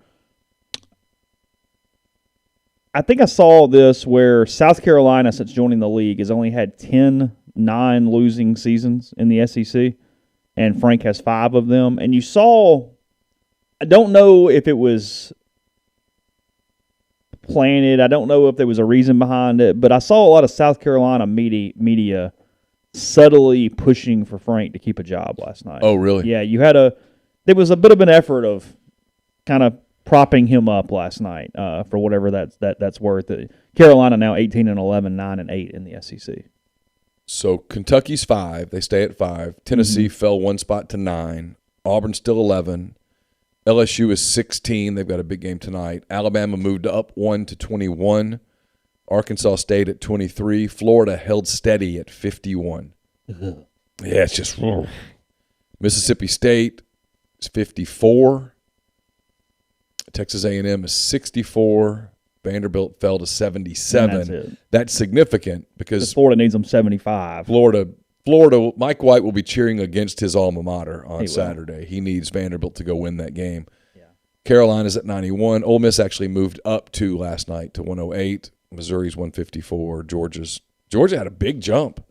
I think I saw this where South Carolina, since joining the league, has only had 10 non-losing seasons in the SEC, and Frank has 5 of them. And you saw, I don't know if it was planted. I don't know if there was a reason behind it, but I saw a lot of South Carolina media subtly pushing for Frank to keep a job last night. Oh, really? Yeah, there was a bit of an effort of kind of propping him up last night for whatever that's worth. Carolina now 18-11, 9-8 in the SEC. So Kentucky's 5. They stay at 5. Tennessee fell one spot to 9. Auburn's still 11. LSU is 16. They've got a big game tonight. Alabama moved up 1 to 21. Arkansas stayed at 23. Florida held steady at 51. Yeah, it's just Mississippi State is 54. Texas A&M is 64. Vanderbilt fell to 77. That's significant because Florida needs them 75. Florida, Mike White will be cheering against his alma mater on Saturday. He needs Vanderbilt to go win that game. Yeah. Carolina's at 91. Ole Miss actually moved up last night to 108. Missouri's 154. Georgia had a big jump.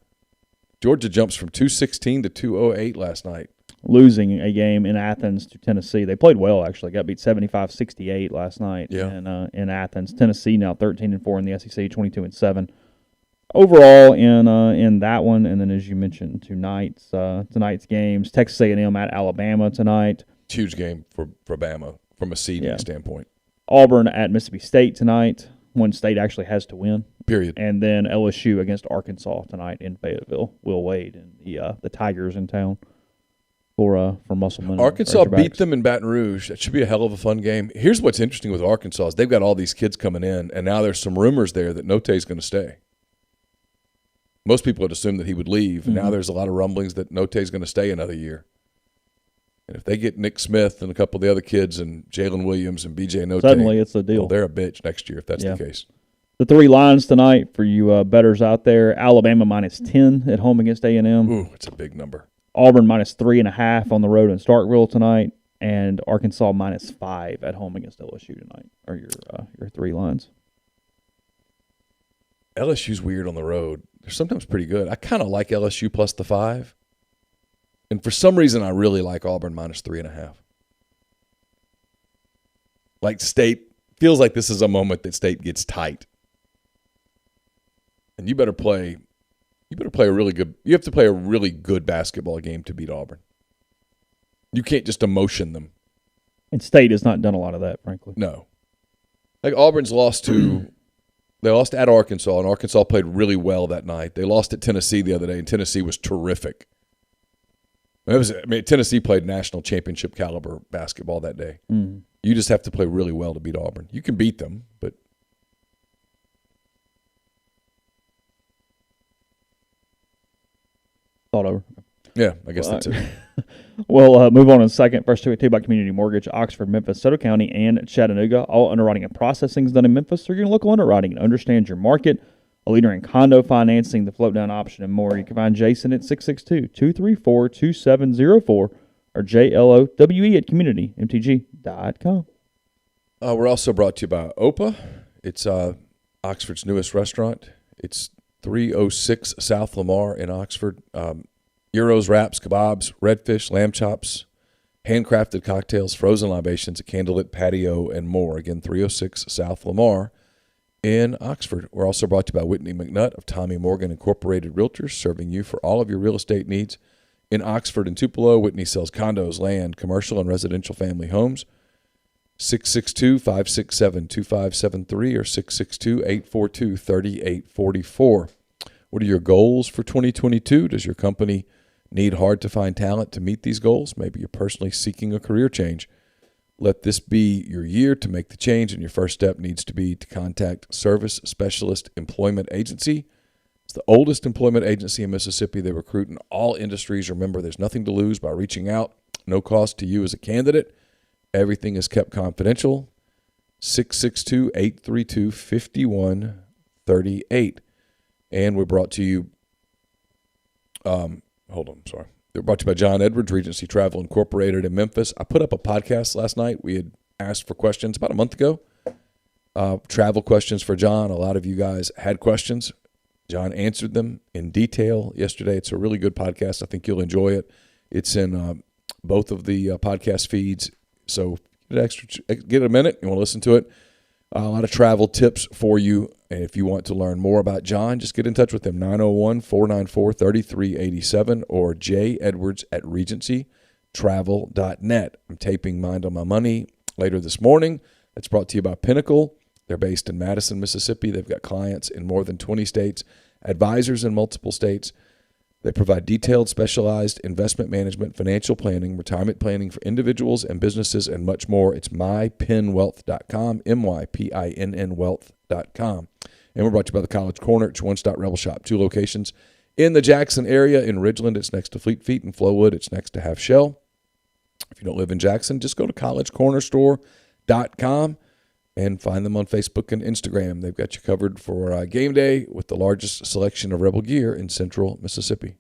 Georgia jumps from 216 to 208 last night. Losing a game in Athens to Tennessee. They played well, actually. Got beat 75-68 last night in Athens. Tennessee now 13-4 in the SEC, 22-7. Overall in that one, and then as you mentioned, tonight's games, Texas A&M at Alabama tonight. Huge game for Bama from a seeding standpoint. Auburn at Mississippi State tonight. One state actually has to win. Period. And then LSU against Arkansas tonight in Fayetteville. Will Wade and the Tigers in town for Musselman. Arkansas beat them in Baton Rouge. That should be a hell of a fun game. Here's what's interesting with Arkansas is they've got all these kids coming in, and now there's some rumors there that Note's going to stay. Most people had assumed that he would leave, and now there's a lot of rumblings that Note's going to stay another year. And if they get Nick Smith and a couple of the other kids and Jalen Williams and B.J. Note, suddenly it's a deal. Well, they're a bitch next year if that's the case. The 3 lines tonight for you bettors out there: Alabama -10 at home against A&M. Ooh, it's a big number. Auburn -3.5 on the road in Starkville tonight, and Arkansas -5 at home against LSU tonight. Are your 3 lines? LSU's weird on the road. They're sometimes pretty good. I kind of like LSU plus the 5. And for some reason, I really like Auburn minus 3.5. Like State, feels like this is a moment that State gets tight. And you have to play a really good basketball game to beat Auburn. You can't just emotion them. And State has not done a lot of that, frankly. No. Like Auburn's they lost at Arkansas, and Arkansas played really well that night. They lost at Tennessee the other day, and Tennessee was terrific. Tennessee played national championship caliber basketball that day. Mm. You just have to play really well to beat Auburn. You can beat them, but thought over. Yeah, I guess that's it. We'll move on in a second. First, to about Community Mortgage, Oxford, Memphis, Soto County, and Chattanooga. All underwriting and processing is done in Memphis. So you're going to local underwriting and understand your market. A leader in condo financing, the float down option, and more. You can find Jason at 662-234-2704 or JLOWE at communitymtg.com. We're also brought to you by OPA. It's Oxford's newest restaurant. It's 306 South Lamar in Oxford. Gyros, wraps, kebabs, redfish, lamb chops, handcrafted cocktails, frozen libations, a candlelit patio, and more. Again, 306 South Lamar in Oxford. We're also brought to you by Whitney McNutt of Tommy Morgan Incorporated Realtors, serving you for all of your real estate needs in Oxford and Tupelo. Whitney sells condos, land, commercial, and residential family homes. 662-567-2573 or 662-842-3844. What are your goals for 2022? Does your company need hard-to-find talent to meet these goals? Maybe you're personally seeking a career change. Let this be your year to make the change, and your first step needs to be to contact Service Specialist Employment Agency. It's the oldest employment agency in Mississippi. They recruit in all industries. Remember, there's nothing to lose by reaching out. No cost to you as a candidate. Everything is kept confidential. 662-832-5138. And we're brought to you, We're brought to you by John Edwards, Regency Travel Incorporated in Memphis. I put up a podcast last night. We had asked for questions about a month ago. Travel questions for John. A lot of you guys had questions. John answered them in detail yesterday. It's a really good podcast. I think you'll enjoy it. It's in both of the podcast feeds. So get a minute. You want to listen to it. A lot of travel tips for you. And if you want to learn more about John, just get in touch with him, 901-494-3387 or jedwards@regencytravel.net. I'm taping Mind on My Money later this morning. That's brought to you by Pinnacle. They're based in Madison, Mississippi. They've got clients in more than 20 states, advisors in multiple states. They provide detailed, specialized investment management, financial planning, retirement planning for individuals and businesses, and much more. It's mypinwealth.com, MYPINN wealth.com. And we're brought to you by the College Corner. It's your one-stop Rebel Shop. 2 locations in the Jackson area. In Ridgeland, it's next to Fleet Feet. In Flowood, it's next to Half Shell. If you don't live in Jackson, just go to collegecornerstore.com and find them on Facebook and Instagram. They've got you covered for game day with the largest selection of Rebel gear in central Mississippi.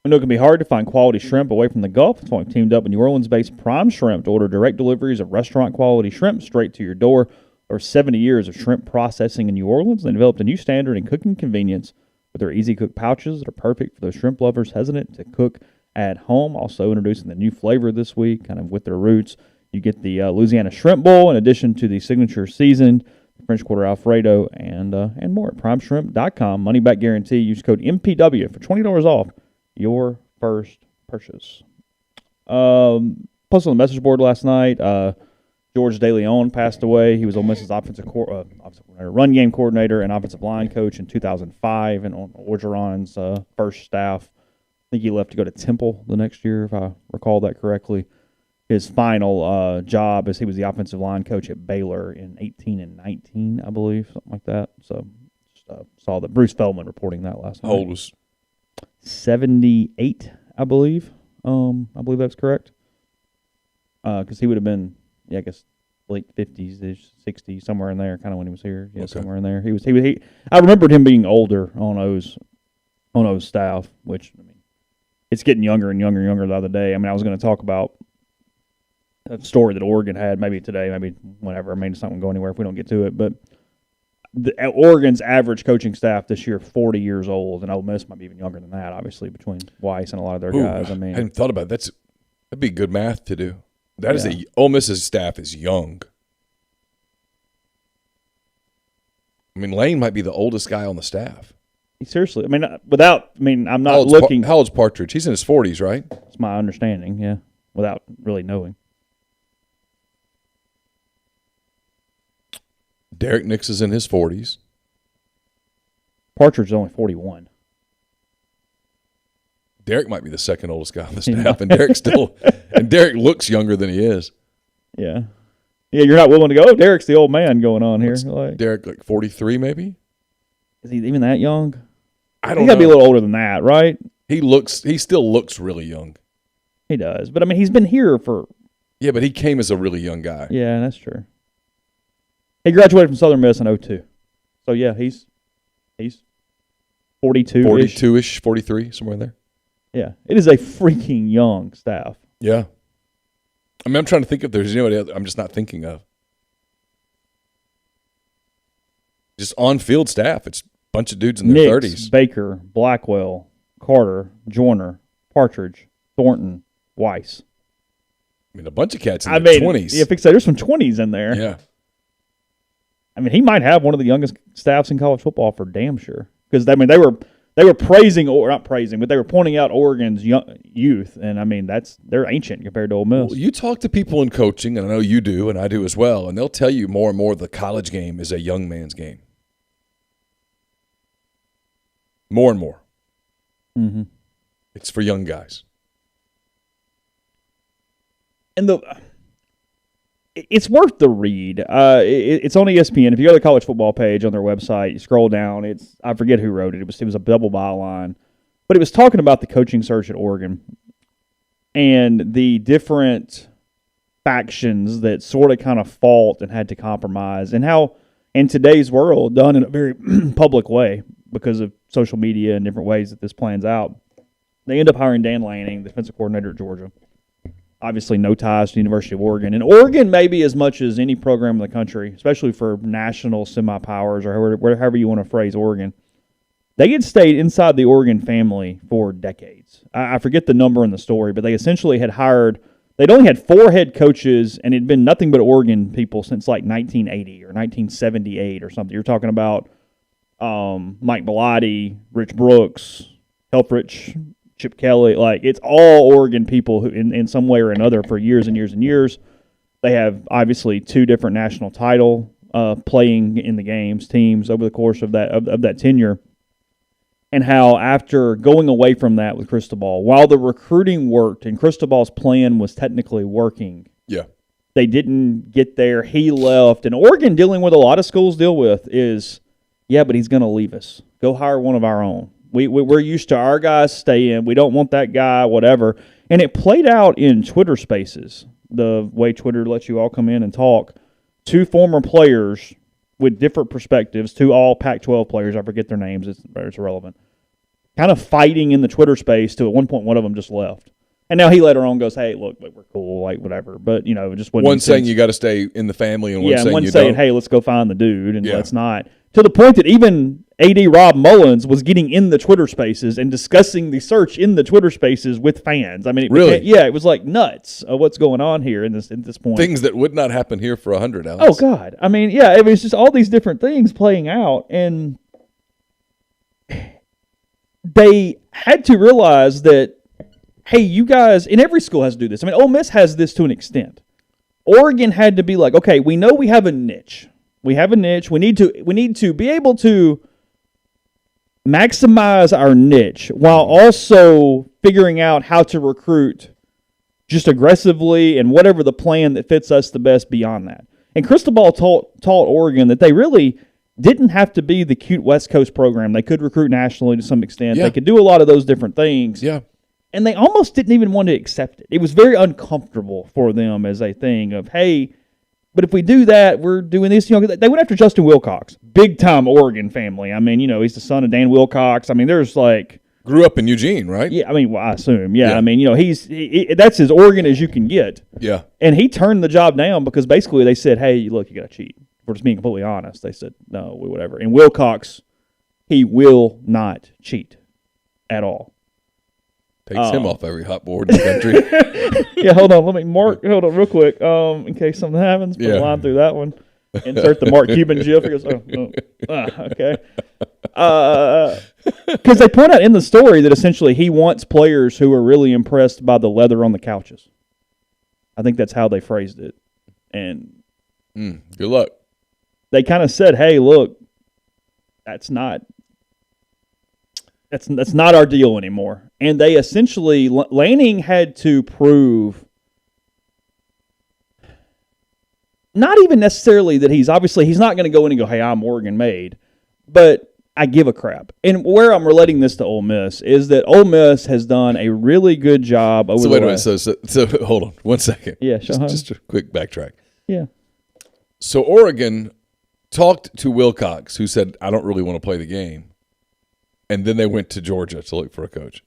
I know it can be hard to find quality shrimp away from the Gulf. That's why we've teamed up with New Orleans-based Prime Shrimp to order direct deliveries of restaurant-quality shrimp straight to your door. Over 70 years of shrimp processing in New Orleans, they developed a new standard in cooking convenience with their easy-cook pouches that are perfect for those shrimp lovers hesitant to cook at home. Also introducing the new flavor this week, kind of with their roots. You get the Louisiana Shrimp Bowl in addition to the signature seasoned French Quarter Alfredo and more at primeshrimp.com. Money back guarantee. Use code MPW for $20 off your first purchase. Posted on the message board last night. George DeLeon passed away. He was Ole Miss's offensive coordinator, run game coordinator, and offensive line coach in 2005, and on Orgeron's first staff. I think he left to go to Temple the next year, if I recall that correctly. His final job as he was the offensive line coach at Baylor in 18 and 19, I believe, something like that. So just saw that Bruce Feldman reporting that last night. How old was 78, I believe. I believe that's correct. Because he would have been, I guess, late 50s-ish, 60s, somewhere in there, kind of when he was here. Yeah, okay. Somewhere in there. He I remembered him being older on O's staff, which, I mean, it's getting younger and younger and younger the other day. I mean, I was going to talk about a story that Oregon had maybe today, maybe whenever. I mean, it's not going to go anywhere if we don't get to it. But Oregon's average coaching staff this year 40 years old, and Ole Miss might be even younger than that, obviously, between Weiss and a lot of their guys. I mean, I hadn't thought about it. That'd be good math to do. That is Ole Miss's staff is young. I mean, Lane might be the oldest guy on the staff. Seriously, I'm not looking. How old's Partridge? He's in his 40s, right? That's my understanding, yeah, without really knowing. Derek Nix is in his 40s. Partridge is only 41. Derek might be the second oldest guy on the staff, and Derek looks younger than he is. Yeah. Yeah, you're not willing to go, oh, Derek's the old man going on here. Derek, like 43 maybe? Is he even that young? I don't know. He's got to be a little older than that, right? He still looks really young. He does. But, I mean, he's been here for... Yeah, but he came as a really young guy. Yeah, that's true. He graduated from Southern Miss in 2002. So, yeah, he's 42-ish. 42-ish, 43, somewhere in there. Yeah. It is a freaking young staff. Yeah. I mean, I'm trying to think if there's anybody else I'm just not thinking of. Just on-field staff. It's a bunch of dudes in their 30s. Baker, Blackwell, Carter, Joyner, Partridge, Thornton, Weiss. I mean, a bunch of cats in their 20s. Yeah, there's some 20s in there. Yeah. I mean, he might have one of the youngest staffs in college football for damn sure. Because, I mean, they were praising, or not praising, but they were pointing out Oregon's youth, and I mean they're ancient compared to Ole Miss. Well, you talk to people in coaching, and I know you do, and I do as well, and they'll tell you more and more the college game is a young man's game. More and more. Mm-hmm. It's for young guys. And it's worth the read. It's on ESPN. If you go to the college football page on their website, you scroll down. I forget who wrote it. It was a double byline, but it was talking about the coaching search at Oregon and the different factions that sort of kind of fought and had to compromise, and how in today's world, done in a very public way because of social media and different ways that this plans out, they end up hiring Dan Lanning, the defensive coordinator at Georgia. Obviously, no ties to the University of Oregon. And Oregon, maybe as much as any program in the country, especially for national semi-powers or however you want to phrase Oregon, they had stayed inside the Oregon family for decades. I forget the number in the story, but they essentially had they'd only had 4 head coaches, and it had been nothing but Oregon people since like 1980 or 1978 or something. You're talking about Mike Bellotti, Rich Brooks, Helfrich, Chip Kelly, like it's all Oregon people who, in some way or another, for years and years and years. They have obviously 2 different national title playing in the teams over the course of that tenure, and how after going away from that with Cristobal, while the recruiting worked and Cristobal's plan was technically working, they didn't get there. He left, and Oregon, dealing with a lot of schools deal with, is but he's going to leave us. Go hire one of our own. We're used to our guys staying. We don't want that guy, whatever. And it played out in Twitter Spaces, the way Twitter lets you all come in and talk. 2 former players with different perspectives, 2 all Pac-12 players. I forget their names. It's irrelevant. Kind of fighting in the Twitter space to at one point one of them just left. And now he later on goes, hey, look, we're cool, like whatever. But, it just wasn't. One saying you got to stay in the family and one saying one you saying, don't. hey, let's go find the dude and let's not. To the point that even AD Rob Mullins was getting in the Twitter Spaces and discussing the search in the Twitter Spaces with fans. I mean, it was like nuts of what's going on here at this point. Things that would not happen here for 100, Alex. Oh, God. I mean, it was just all these different things playing out, and they had to realize that, hey, you guys, and every school has to do this. I mean, Ole Miss has this to an extent. Oregon had to be like, okay, we know we have a niche. We have a niche. We need to be able to maximize our niche while also figuring out how to recruit just aggressively and whatever the plan that fits us the best beyond that. And Cristobal taught Oregon that they really didn't have to be the cute West Coast program. They could recruit nationally to some extent. Yeah. They could do a lot of those different things. Yeah. And they almost didn't even want to accept it. It was very uncomfortable for them as a thing of, hey, but if we do that, we're doing this. They went after Justin Wilcox, big-time Oregon family. I mean, he's the son of Dan Wilcox. I mean, there's like... Grew up in Eugene, right? Yeah, I mean, I assume. Yeah, I mean, that's as Oregon as you can get. Yeah. And he turned the job down because basically they said, hey, look, you got to cheat. we're just being completely honest. They said, no, whatever. And Wilcox, he will not cheat at all. Takes him off every hot board in the country. Yeah, hold on. Let me mark. Hold on real quick. In case something happens, put a line through that one. Insert the Mark Cuban gif. He goes, okay. Because they point out in the story that essentially he wants players who are really impressed by the leather on the couches. I think that's how they phrased it. And good luck. They kind of said, hey, look, that's not our deal anymore. And they essentially, Lanning had to prove not even necessarily that he's not going to go in and go, hey, I'm Oregon made, but I give a crap. And where I'm relating this to Ole Miss is that Ole Miss has done a really good job over wait a minute. So hold on 1 second. Yeah, sure. Just a quick backtrack. Yeah. So Oregon talked to Wilcox, who said, I don't really want to play the game. And then they went to Georgia to look for a coach.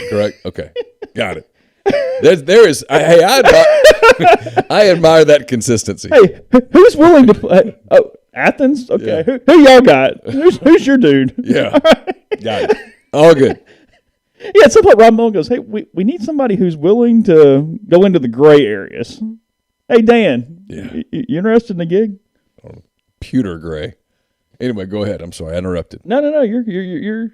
Correct? Okay. Got it. I admire that consistency. Hey, who's willing to play? Oh, Athens? Okay. Yeah. Who y'all got? Who's your dude? Yeah. Got it. All good. Yeah, at some point Rob Mullen goes, hey, we need somebody who's willing to go into the gray areas. Hey, Dan, you interested in the gig? Pewter gray. Anyway, go ahead. I'm sorry, I interrupted. No, you're good.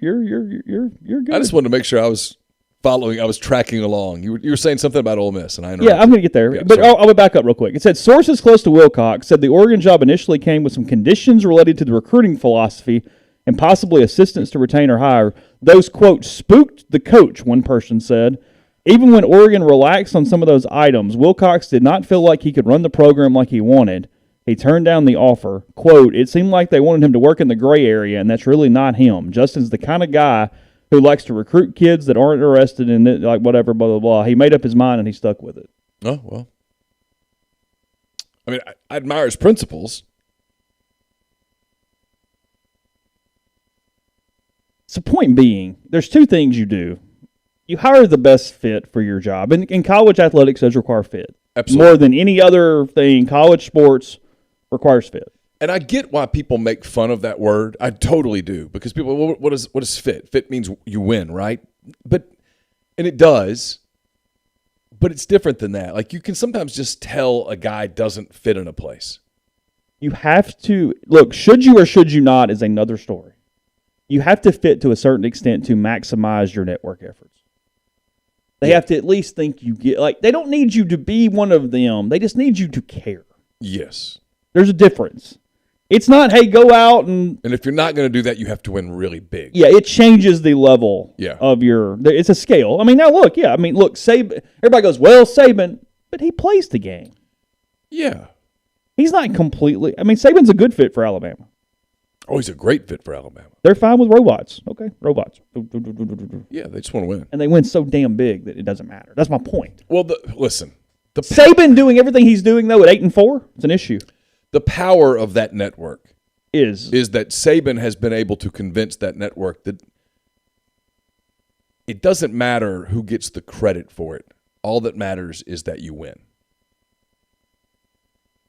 I just wanted to make sure I was following. I was tracking along. You were saying something about Ole Miss, and I interrupted. Yeah, I'm going to get there, but I'll back up real quick. It said sources close to Wilcox said the Oregon job initially came with some conditions related to the recruiting philosophy and possibly assistance to retain or hire. Those quote spooked the coach. One person said. Even when Oregon relaxed on some of those items, Wilcox did not feel like he could run the program like he wanted. He turned down the offer. Quote, it seemed like they wanted him to work in the gray area, and that's really not him. Justin's the kind of guy who likes to recruit kids that aren't interested in it, like whatever, blah, blah, blah. He made up his mind, and he stuck with it. Oh, well. I mean, I admire his principles. So point being, there's two things you do. You hire the best fit for your job. And college athletics does require fit. Absolutely. More than any other thing, college sports requires fit. And I get why people make fun of that word. I totally do. Because people, what is fit? Fit means you win, right? And it does. But it's different than that. Like, you can sometimes just tell a guy doesn't fit in a place. You have to, look, should you or should you not is another story. You have to fit to a certain extent to maximize your network efforts. They have to at least think you get, like, they don't need you to be one of them. They just need you to care. Yes. There's a difference. It's not, hey, go out and if you're not going to do that, you have to win really big. Yeah, it changes the level of your, it's a scale. I mean, now look, Saban, everybody goes, well, Saban, but he plays the game. Yeah. He's not completely, Saban's a good fit for Alabama. Oh, he's a great fit for Alabama. They're fine with robots. Okay, robots. Yeah, they just want to win. And they win so damn big that it doesn't matter. That's my point. Well, listen. Saban doing everything he's doing, though, at 8-4, it's an issue. The power of that network is that Saban has been able to convince that network that it doesn't matter who gets the credit for it. All that matters is that you win.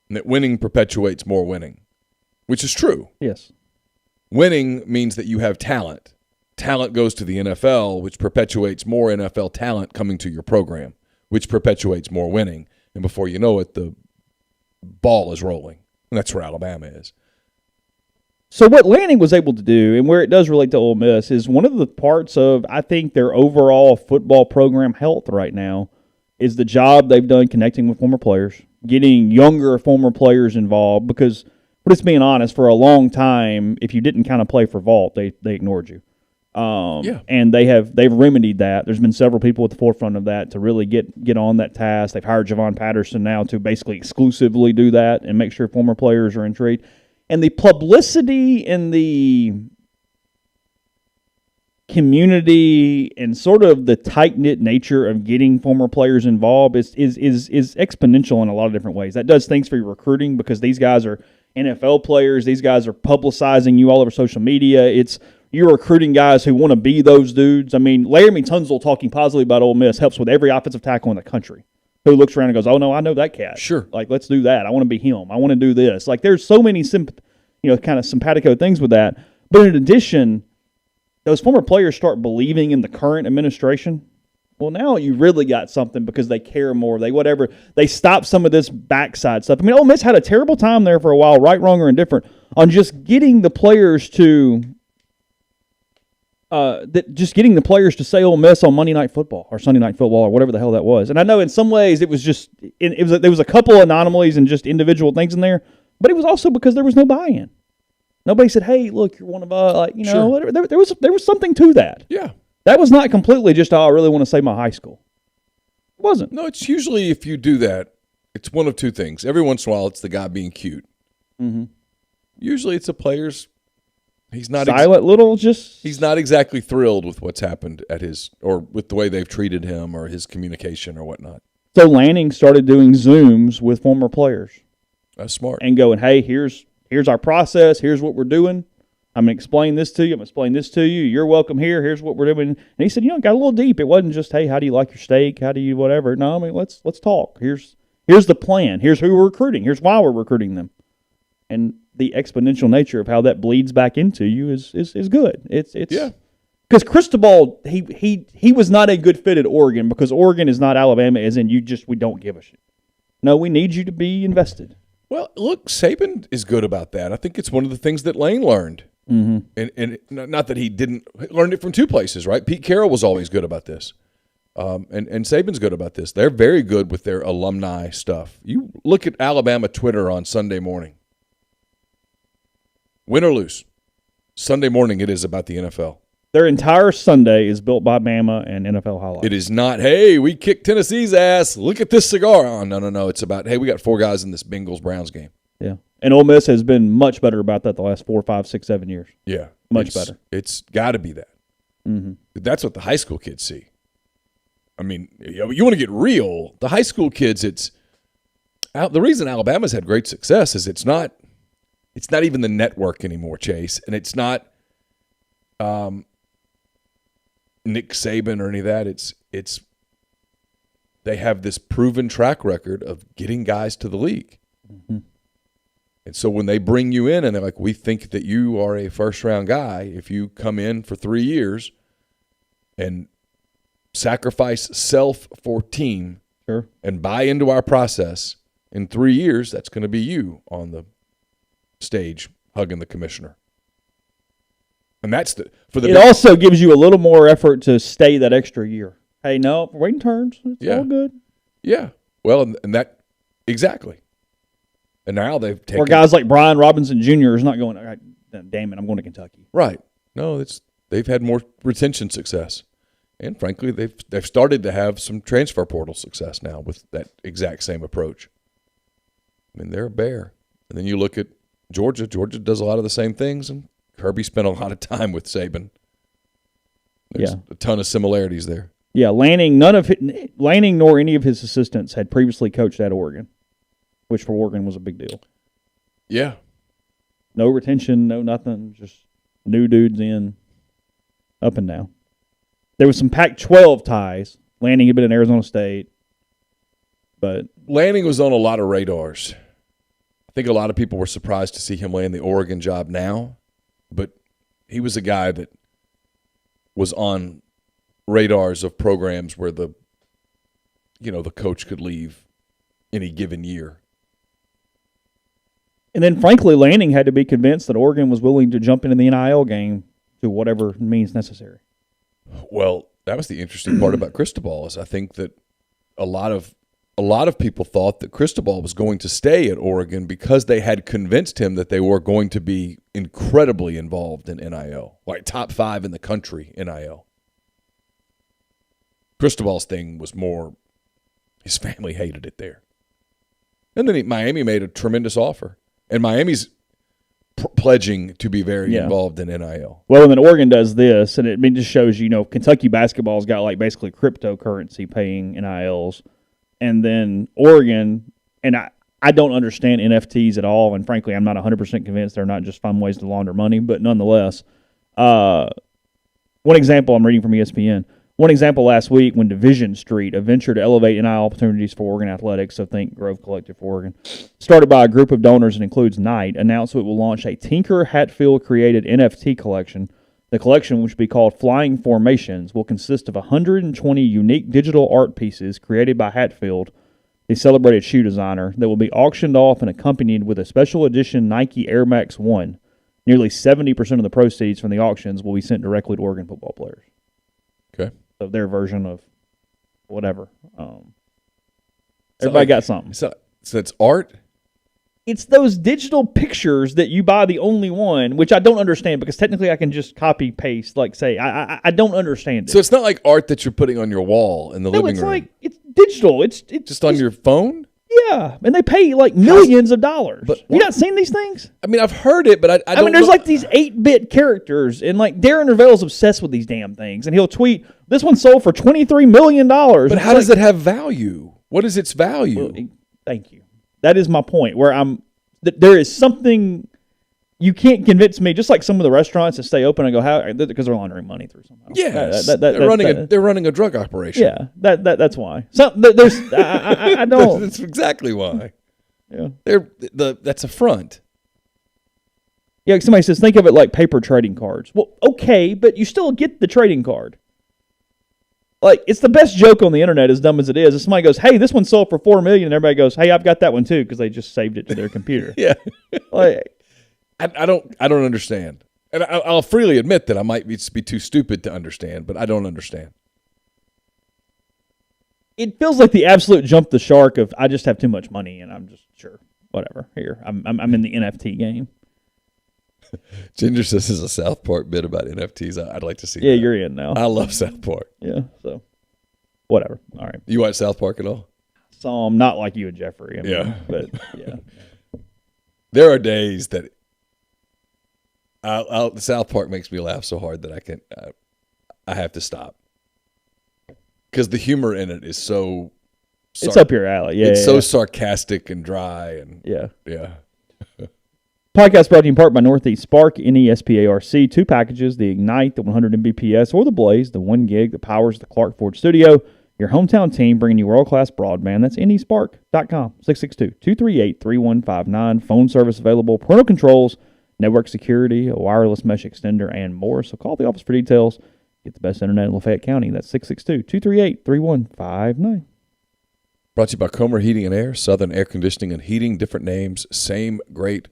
And that winning perpetuates more winning, which is true. Yes. Winning means that you have talent. Talent goes to the NFL, which perpetuates more NFL talent coming to your program, which perpetuates more winning. And before you know it, the ball is rolling. And that's where Alabama is. So what Lanning was able to do, and where it does relate to Ole Miss, is one of the parts of, I think, their overall football program health right now is the job they've done connecting with former players, getting younger former players involved, because but it's being honest, for a long time, if you didn't kind of play for vault, they ignored you. And they've remedied that. There's been several people at the forefront of that to really get on that task. They've hired Javon Patterson now to basically exclusively do that and make sure former players are intrigued. And the publicity and the community and sort of the tight-knit nature of getting former players involved is exponential in a lot of different ways. That does things for your recruiting because these guys are NFL players. These guys are publicizing you all over social media. You're recruiting guys who want to be those dudes. I mean, Laramie Tunzel talking positively about Ole Miss helps with every offensive tackle in the country. who looks around and goes, "Oh no, I know that cat. Sure. Like, let's do that. I want to be him. I want to do this." Like, there's so many kind of simpatico things with that. But in addition, those former players start believing in the current administration. Well, now you really got something because they care more. They stop some of this backside stuff. I mean, Ole Miss had a terrible time there for a while, right, wrong, or indifferent, on just getting the players to say Ole Miss on Monday Night Football or Sunday Night Football or whatever the hell that was. And I know in some ways it was there was a couple of anomalies and just individual things in there, but it was also because there was no buy-in. Nobody said, "Hey, look, you're one of us." Sure. Whatever. There was something to that. Yeah. That was not completely just, "Oh, I really want to save my high school." It wasn't. No, it's usually, if you do that, it's one of two things. Every once in a while, it's the guy being cute. Mm-hmm. Usually, it's the players. He's not silent little. He's not exactly thrilled with what's happened or with the way they've treated him or his communication or whatnot. So Lanning started doing Zooms with former players. That's smart. And going, "Hey, here's our process. Here's what we're doing. I'm going to explain this to you. I'm going to explain this to you. You're welcome here. Here's what we're doing." And he said, it got a little deep. It wasn't just, "Hey, how do you like your steak? How do you whatever?" No, I mean, let's talk. Here's the plan. Here's who we're recruiting. Here's why we're recruiting them. And the exponential nature of how that bleeds back into you is good. It's yeah. Because Cristobal, he was not a good fit at Oregon because Oregon is not Alabama, as in we don't give a shit. No, we need you to be invested. Well, look, Saban is good about that. I think it's one of the things that Lane learned. Mm-hmm. And not that he learned it from two places, right? Pete Carroll was always good about this. And Saban's good about this. They're very good with their alumni stuff. You look at Alabama Twitter on Sunday morning. Win or lose, Sunday morning it is about the NFL. Their entire Sunday is built by Bama and NFL highlights. It is not, "Hey, we kicked Tennessee's ass. Look at this cigar." Oh, no. It's about, "Hey, we got 4 guys in this Bengals-Browns game." Yeah. And Ole Miss has been much better about that the last 4, 5, 6, 7 years. Yeah. Much better. It's got to be that. Mm-hmm. That's what the high school kids see. I mean, you want to get real. The high school kids, the reason Alabama's had great success is it's not even the network anymore, Chase, and it's not Nick Saban or any of that. It's they have this proven track record of getting guys to the league. Mm-hmm. And so when they bring you in and they're like, "We think that you are a first-round guy if you come in for 3 years and sacrifice self for team sure, and buy into our process, in 3 years, that's going to be you on the stage hugging the commissioner." And that's it also gives you a little more effort to stay that extra year. Hey, no, waiting turns. It's all good. Yeah. Well, and that exactly. And now they've taken, or guys like Brian Robinson Jr. is not going, "Damn it, I'm going to Kentucky." Right. No, they've had more retention success. And frankly, they've started to have some transfer portal success now with that exact same approach. I mean, they're a bear. And then you look at Georgia. Georgia does a lot of the same things, and Kirby spent a lot of time with Saban. There's a ton of similarities there. Yeah, Lanning nor any of his assistants had previously coached at Oregon, which for Oregon was a big deal. Yeah. No retention, no nothing, just new dudes in, up and down. There was some Pac-12 ties. Lanning had been in Arizona State, but Lanning was on a lot of radars. I think a lot of people were surprised to see him land the Oregon job now, but he was a guy that was on radars of programs where the coach could leave any given year. And then, frankly, Lanning had to be convinced that Oregon was willing to jump into the NIL game to whatever means necessary. Well, that was the interesting part about Cristobal is I think that a lot of people thought that Cristobal was going to stay at Oregon because they had convinced him that they were going to be incredibly involved in NIL, like top 5 in the country NIL. Cristobal's thing was more his family hated it there. And then Miami made a tremendous offer. And Miami's pledging to be very involved in NIL. Well, and then Oregon does this, and it just shows Kentucky basketball's got like basically cryptocurrency paying NILs. And then Oregon, and I don't understand NFTs at all, and frankly, I'm not 100% convinced they're not just fun ways to launder money, but nonetheless, one example I'm reading from ESPN, One example last week when Division Street, a venture to elevate NIL opportunities for Oregon athletics, so think Grove Collective for Oregon, started by a group of donors and includes Knight, announced it will launch a Tinker Hatfield-created NFT collection. The collection, which will be called Flying Formations, will consist of 120 unique digital art pieces created by Hatfield, the celebrated shoe designer, that will be auctioned off and accompanied with a special edition Nike Air Max 1. Nearly 70% of the proceeds from the auctions will be sent directly to Oregon football players. Okay. So their version of whatever. Everybody got something. So it's art? It's those digital pictures that you buy the only one, which I don't understand because technically I can just copy paste, like say I don't understand it. So it's not like art that you're putting on your wall in the living room. Like it's digital. It's just on your phone. Yeah, and they pay like millions of dollars. But you not seen these things? I mean, I've heard it, but I don't. I mean, there's like these 8-bit characters, and like Darren Ravel's obsessed with these damn things, and he'll tweet, "This one sold for $23 million." But how does it have value? What is its value? Well, thank you. That is my point. Where there is something you can't convince me. Just like some of the restaurants that stay open and go, how? Because they're laundering money through somehow. Yes, they're running a drug operation. Yeah, that's why. So there's I don't. That's exactly why. Yeah, that's a front. Yeah, somebody says think of it like paper trading cards. Well, okay, but you still get the trading card. Like, it's the best joke on the internet, as dumb as it is. If somebody goes, hey, this one sold for $4 million, and everybody goes, hey, I've got that one too, because they just saved it to their computer. Yeah. Like, I don't understand. And I'll freely admit that I might be too stupid to understand, but I don't understand. It feels like the absolute jump the shark of I just have too much money and I'm just sure, whatever. Here, I'm in the NFT game. Ginger says this is a South Park bit about NFTs. I'd like to see. Yeah, that. you're in now. I love South Park. Yeah, so whatever. All right. You watch South Park at all? Some, not like you and Jeffrey. I mean, yeah, but yeah. There are days that South Park makes me laugh so hard that I have to stop because the humor in it is so. It's up your alley. Yeah, it's so sarcastic and dry and yeah. Podcast brought to you in part by Northeast Spark, NESPARC, 2 packages, the Ignite, the 100 Mbps, or the Blaze, the 1 gig that powers the Clark Ford studio. Your hometown team bringing you world-class broadband. That's nespark.com, 662-238-3159. Phone service available, parental controls, network security, a wireless mesh extender, and more. So call the office for details. Get the best internet in Lafayette County. That's 662-238-3159. Brought to you by Comer Heating and Air, Southern Air Conditioning and Heating, different names, same great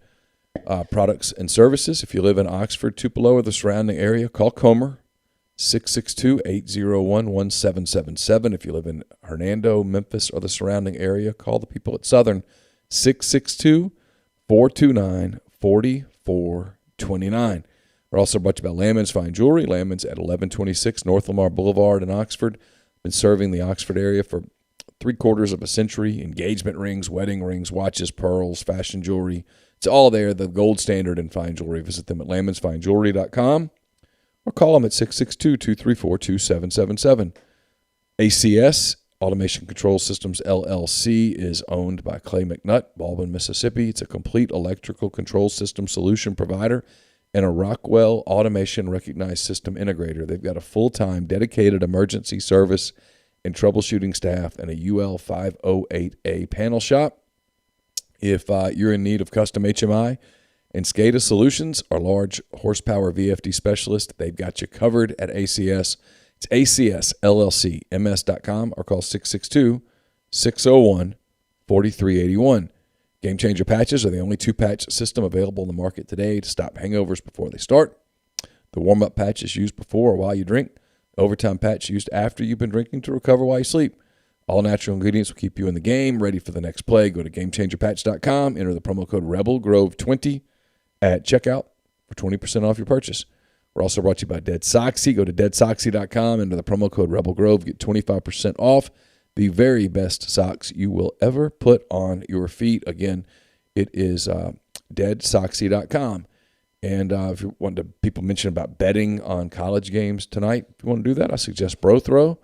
products and services. If you live in Oxford, Tupelo, or the surrounding area, call Comer, 662-801-1777. If you live in Hernando, Memphis, or the surrounding area, call the people at Southern, 662-429-4429. We're also brought to you by Lammon's Fine Jewelry. Lammon's at 1126 North Lamar Boulevard in Oxford. Been serving the Oxford area for 3/4 of a century. Engagement rings, wedding rings, watches, pearls, fashion jewelry. It's all there, the gold standard in fine jewelry. Visit them at lamonsfinejewelry.com or call them at 662-234-2777. ACS, Automation Control Systems, LLC, is owned by Clay McNutt, Baldwin, Mississippi. It's a complete electrical control system solution provider and a Rockwell Automation Recognized System Integrator. They've got a full-time dedicated emergency service and troubleshooting staff and a UL 508A panel shop. If you're in need of custom HMI and SCADA solutions or large horsepower VFD specialist, they've got you covered at ACS. It's ACSLLCMS.com or call 662-601-4381. Game Changer patches are the only 2-patch system available in the market today to stop hangovers before they start. The warm-up patch is used before or while you drink. Overtime patch used after you've been drinking to recover while you sleep. All natural ingredients will keep you in the game, ready for the next play. Go to GameChangerPatch.com, enter the promo code RebelGrove20 at checkout for 20% off your purchase. We're also brought to you by Dead Soxy. Go to DeadSoxy.com, enter the promo code RebelGrove, get 25% off the very best socks you will ever put on your feet. Again, it is DeadSoxy.com. And if you want to, people mention about betting on college games tonight, if you want to do that, I suggest BroThrow.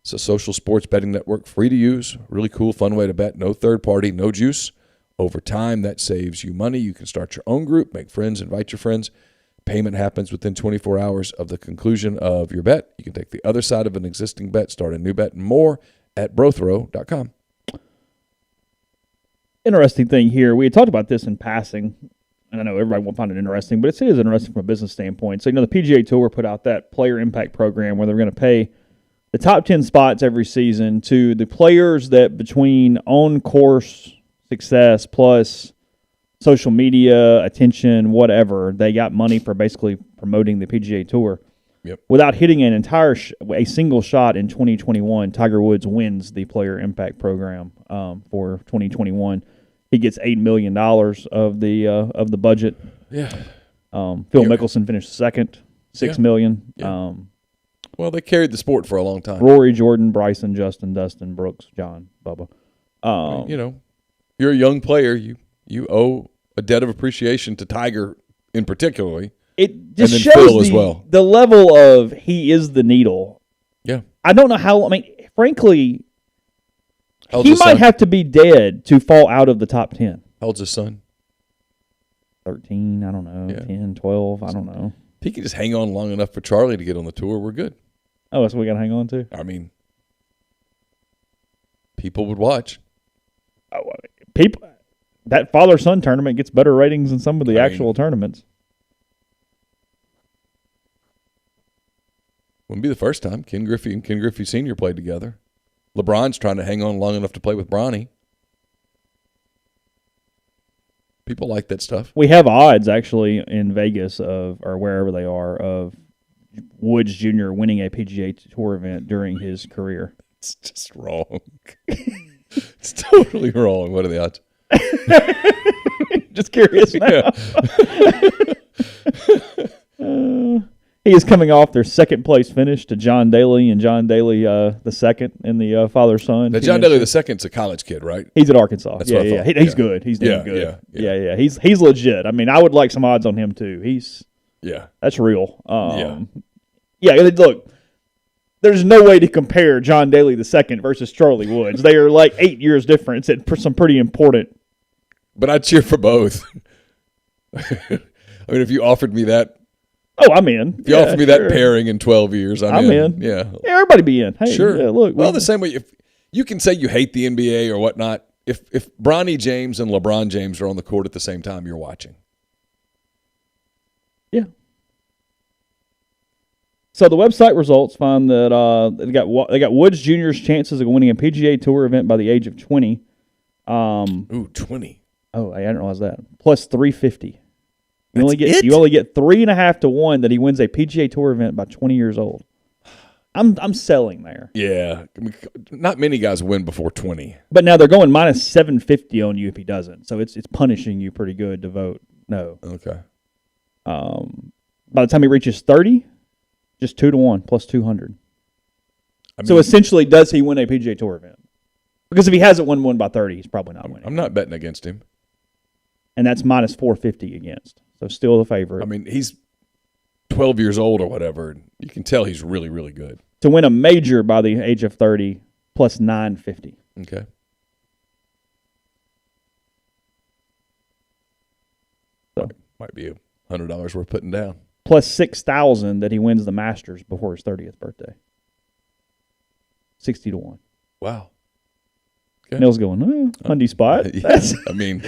It's a social sports betting network, free to use, really cool, fun way to bet. No third party, no juice. Over time, that saves you money. You can start your own group, make friends, invite your friends, Payment happens within 24 hours of the conclusion of your bet. You can take the other side of an existing bet, start a new bet, and more at brothrow.com. Interesting thing here. We had talked about this in passing, and I know everybody won't find it interesting, but it is interesting from a business standpoint. So, the PGA Tour put out that player impact program where they're going to pay the top 10 spots every season to the players that between on-course success plus social media, attention, whatever, they got money for basically promoting the PGA Tour. Yep. Without hitting an entire a single shot in 2021, Tiger Woods wins the player impact program for 2021. He gets $8 million of the budget. Yeah. Phil Mickelson finished second, $6 million. Yeah. Well, they carried the sport for a long time. Rory, Jordan, Bryson, Justin, Dustin, Brooks, John, Bubba. You're a young player. You owe a debt of appreciation to Tiger in particularly. It just and then shows Phil as well. The level of he is the needle. Yeah. I don't know how. I mean, frankly, How's he his might son? have to be dead to fall out of the top 10. How old's his son? 13, I don't know, Yeah. 10, 12, I don't know. If he could just hang on long enough for Charlie to get on the tour, we're good. Oh, that's what we got to hang on to? I mean, people would watch. People, that father-son tournament gets better ratings than some of the actual tournaments. Wouldn't be the first time Ken Griffey and Ken Griffey Sr. played together. LeBron's trying to hang on long enough to play with Bronny. People like that stuff. We have odds, actually, in Vegas or wherever they are, of Woods Jr. winning a PGA Tour event during his career. It's just wrong. It's totally wrong. What are the odds? Just curious now. He is coming off their second-place finish to John Daly, and John Daly the second in the father-son. Now, John Daly the second's a college kid, right? He's at Arkansas. That's what I thought. He's good. He's doing good. Yeah. He's legit. I mean, I would like some odds on him, too. That's real. Look, there's no way to compare John Daly the second versus Charlie Woods. They are like 8 years difference at some pretty important. But I'd cheer for both. I mean, if you offered me that. Oh, I'm in. If you offered me that pairing in 12 years, I'm in. Yeah, everybody be in. Hey, sure. Yeah, look. Well, the same way, if you can say you hate the NBA or whatnot, if Bronny James and LeBron James are on the court at the same time, you're watching. Yeah. So the website results find that they got Woods Jr.'s chances of winning a PGA Tour event by the age of 20. 20. Oh, I didn't realize that. Plus 350. You only get 3.5 to 1 that he wins a PGA Tour event by 20 years old. I'm selling there. Yeah, I mean, not many guys win before 20. But now they're going minus 750 on you if he doesn't. So it's punishing you pretty good to vote no. Okay. By the time he reaches 30, just 2 to 1 plus 200. I mean, so essentially, does he win a PGA Tour event? Because if he hasn't won one by 30, he's probably not winning. I'm not betting against him. And that's minus 450 against. So still the favorite. I mean, he's 12 years old or whatever. You can tell he's really, really good. To win a major by the age of 30, plus 950. Okay. So might be $100 worth putting down. Plus 6,000 that he wins the Masters before his 30th birthday. 60 to 1. Wow. Okay. Neal's going, Monday spot. Yeah, I mean,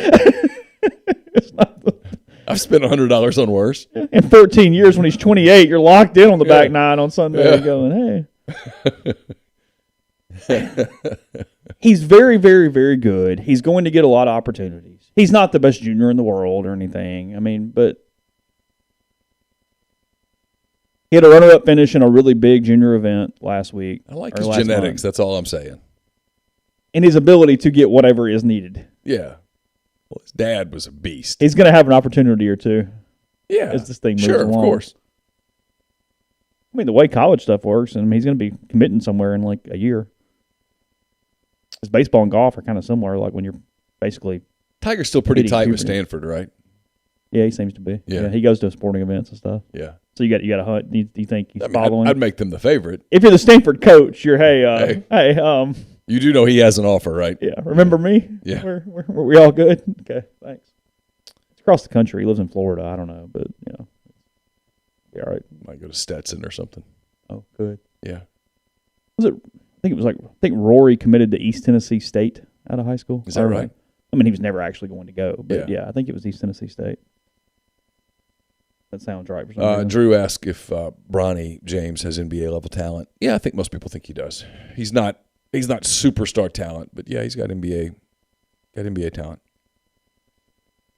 I've spent $100 on worse. In 14 years, when he's 28, you're locked in on the back nine on Sunday going, hey. He's very, very, very good. He's going to get a lot of opportunities. He's not the best junior in the world or anything. I mean, but he had a runner-up finish in a really big junior event last week. I like his genetics. Month. That's all I'm saying. And his ability to get whatever is needed. Yeah. Well, his dad was a beast. He's going to have an opportunity or two. Yeah. As this thing moves along. Of course. I mean, the way college stuff works, and he's going to be committing somewhere in like a year. Because baseball and golf are kind of similar, like when you're basically... Tiger's still pretty tight with Stanford, right? Yeah, he seems to be. Yeah. He goes to sporting events and stuff. Yeah. So you got to hunt. Do you think he's following? I'd make them the favorite. If you're the Stanford coach, you're hey. You do know he has an offer, right? Yeah. Remember me? Yeah. Were we all good? Okay. Thanks. It's across the country. He lives in Florida. I don't know, but Yeah, right. Might go to Stetson or something. Oh, good. Yeah. I think Rory committed to East Tennessee State out of high school. Is that right? I mean, he was never actually going to go, but Yeah. I think it was East Tennessee State. That sounds right for some reason. Drew asked if Bronny James has NBA level talent. Yeah, I think most people think he does. He's not superstar talent, but yeah, he's got NBA talent.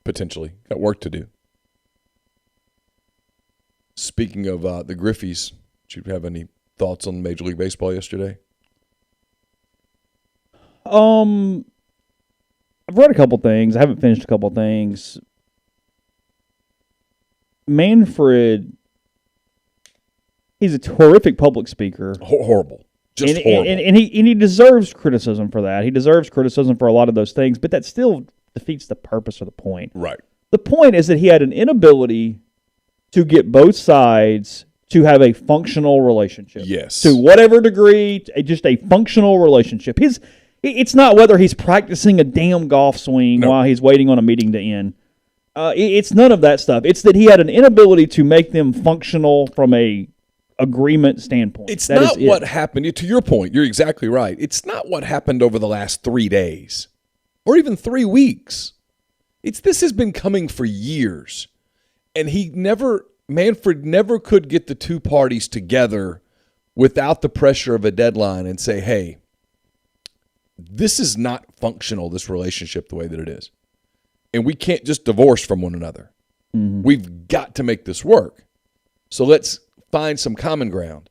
Potentially. Got work to do. Speaking of the Griffies, did you have any thoughts on Major League Baseball yesterday? I've read a couple things. I haven't finished a couple things. Manfred, he's a terrific public speaker. Horrible. Just horrible. And he deserves criticism for that. He deserves criticism for a lot of those things, but that still defeats the purpose of the point. Right. The point is that he had an inability to get both sides to have a functional relationship. Yes. To whatever degree, just a functional relationship. It's not whether he's practicing a damn golf swing while he's waiting on a meeting to end. It's none of that stuff. It's that he had an inability to make them functional from a agreement standpoint. It's not what happened. To your point, you're exactly right. It's not what happened over the last 3 days or even 3 weeks. This has been coming for years. And Manfred never could get the two parties together without the pressure of a deadline and say, hey, this is not functional, this relationship, the way that it is. And we can't just divorce from one another. Mm-hmm. We've got to make this work. So let's find some common ground.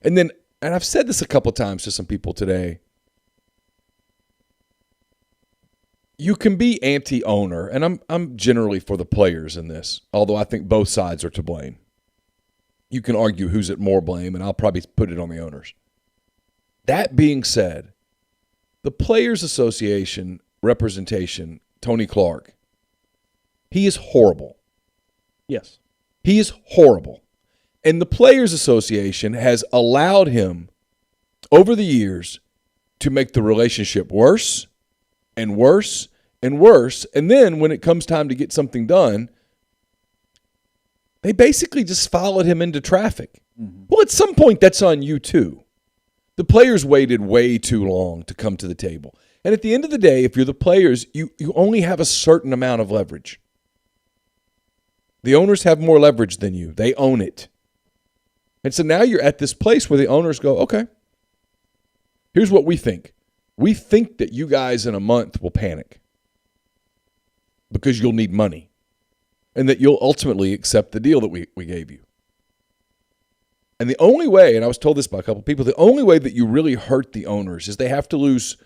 And I've said this a couple times to some people today, you can be anti-owner, and I'm generally for the players in this, although I think both sides are to blame. You can argue who's at more blame, and I'll probably put it on the owners. That being said, the Players Association representation, Tony Clark, he is horrible. Yes. He is horrible. And the Players Association has allowed him over the years to make the relationship worse and worse and worse. And then when it comes time to get something done, they basically just followed him into traffic. Mm-hmm. Well, at some point, that's on you too. The players waited way too long to come to the table. And at the end of the day, if you're the players, you only have a certain amount of leverage. The owners have more leverage than you. They own it. And so now you're at this place where the owners go, okay, here's what we think. We think that you guys in a month will panic because you'll need money and that you'll ultimately accept the deal that we gave you. And the only way, and I was told this by a couple of people, the only way that you really hurt the owners is they have to lose.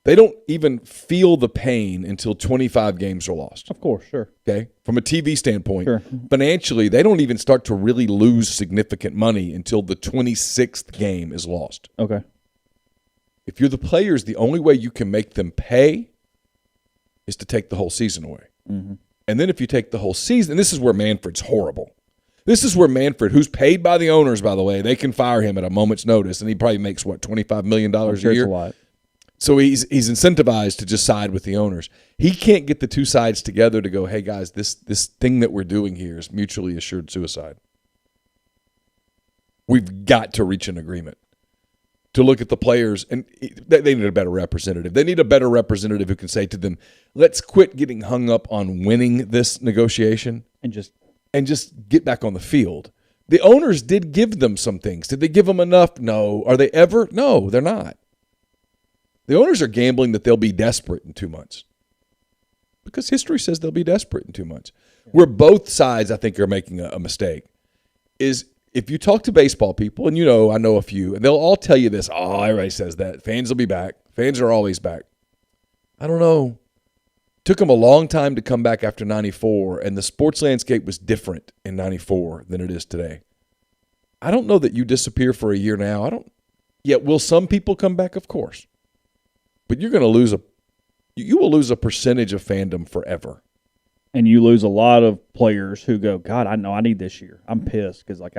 They don't even feel the pain until 25 games are lost. Of course, sure. Okay? From a TV standpoint, sure. Financially, they don't even start to really lose significant money until the 26th game is lost. Okay. If you're the players, the only way you can make them pay is to take the whole season away. Mm-hmm. And then if you take the whole season, and this is where Manfred's horrible. This is where Manfred, who's paid by the owners, by the way, they can fire him at a moment's notice, and he probably makes, $25 million a year? A lot. So he's incentivized to just side with the owners. He can't get the two sides together to go, hey, guys, this thing that we're doing here is mutually assured suicide. We've got to reach an agreement to look at the players, and they need a better representative. They need a better representative who can say to them, let's quit getting hung up on winning this negotiation and just get back on the field. The owners did give them some things. Did they give them enough? No. Are they ever? No, they're not. The owners are gambling that they'll be desperate in 2 months because history says they'll be desperate in 2 months. Where both sides, I think, are making a mistake is if you talk to baseball people, and I know a few, and they'll all tell you this, everybody says that. Fans will be back. Fans are always back. I don't know. Took them a long time to come back after 94, and the sports landscape was different in 94 than it is today. I don't know that you disappear for a year now. Yet will some people come back? Of course. But you're going to you will lose a percentage of fandom forever. And you lose a lot of players who go, God, I know I need this year. I'm pissed because every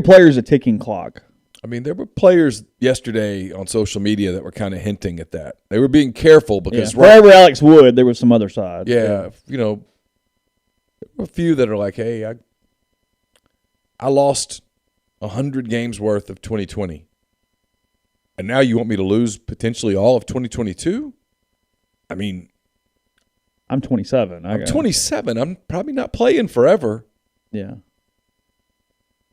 player is a ticking clock. I mean, there were players yesterday on social media that were kind of hinting at that. They were being careful because for every Alex Wood, there was some other side. Yeah, a few that are like, hey, I lost 100 games worth of 2020. And now you want me to lose potentially all of 2022? I mean, I'm 27. I'm 27. I'm probably not playing forever. Yeah.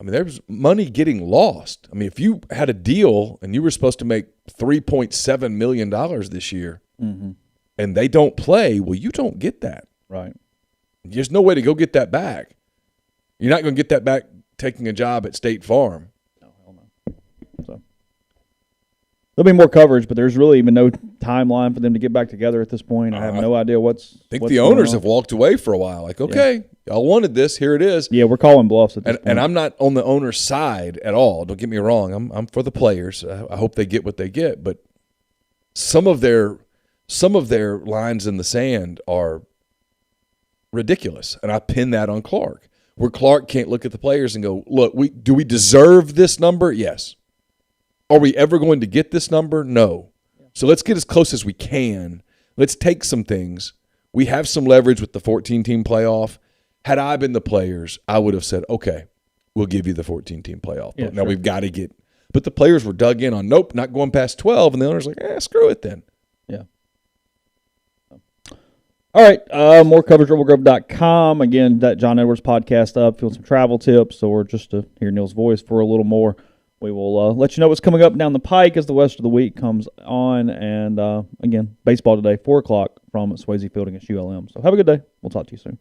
I mean, there's money getting lost. I mean, if you had a deal and you were supposed to make $3.7 million this year and they don't play, well, you don't get that. Right. There's no way to go get that back. You're not going to get that back taking a job at State Farm. No, hell no. So there'll be more coverage, but there's really even no timeline for them to get back together at this point. I have no idea what's. I think what's the owners have walked away for a while. Like, okay, y'all wanted this. Here it is. Yeah, we're calling bluffs at this point. And I'm not on the owner's side at all. Don't get me wrong. I'm for the players. I hope they get what they get. But some of their lines in the sand are ridiculous, and I pin that on Clark. Where Clark can't look at the players and go, look, do we deserve this number? Yes. Are we ever going to get this number? No. So let's get as close as we can. Let's take some things. We have some leverage with the 14-team playoff. Had I been the players, I would have said, okay, we'll give you the 14-team playoff. Yeah, now we've got to get – but the players were dug in on, nope, not going past 12, and the owner's like, screw it then. Yeah. All right, more coverage at rebelgrove.com. Again, that John Edwards podcast up, feeling some travel tips, or just to hear Neal's voice for a little more. We will let you know what's coming up down the pike as the rest of the week comes on. And, again, baseball today, 4 o'clock from Swayze Field against ULM. So have a good day. We'll talk to you soon.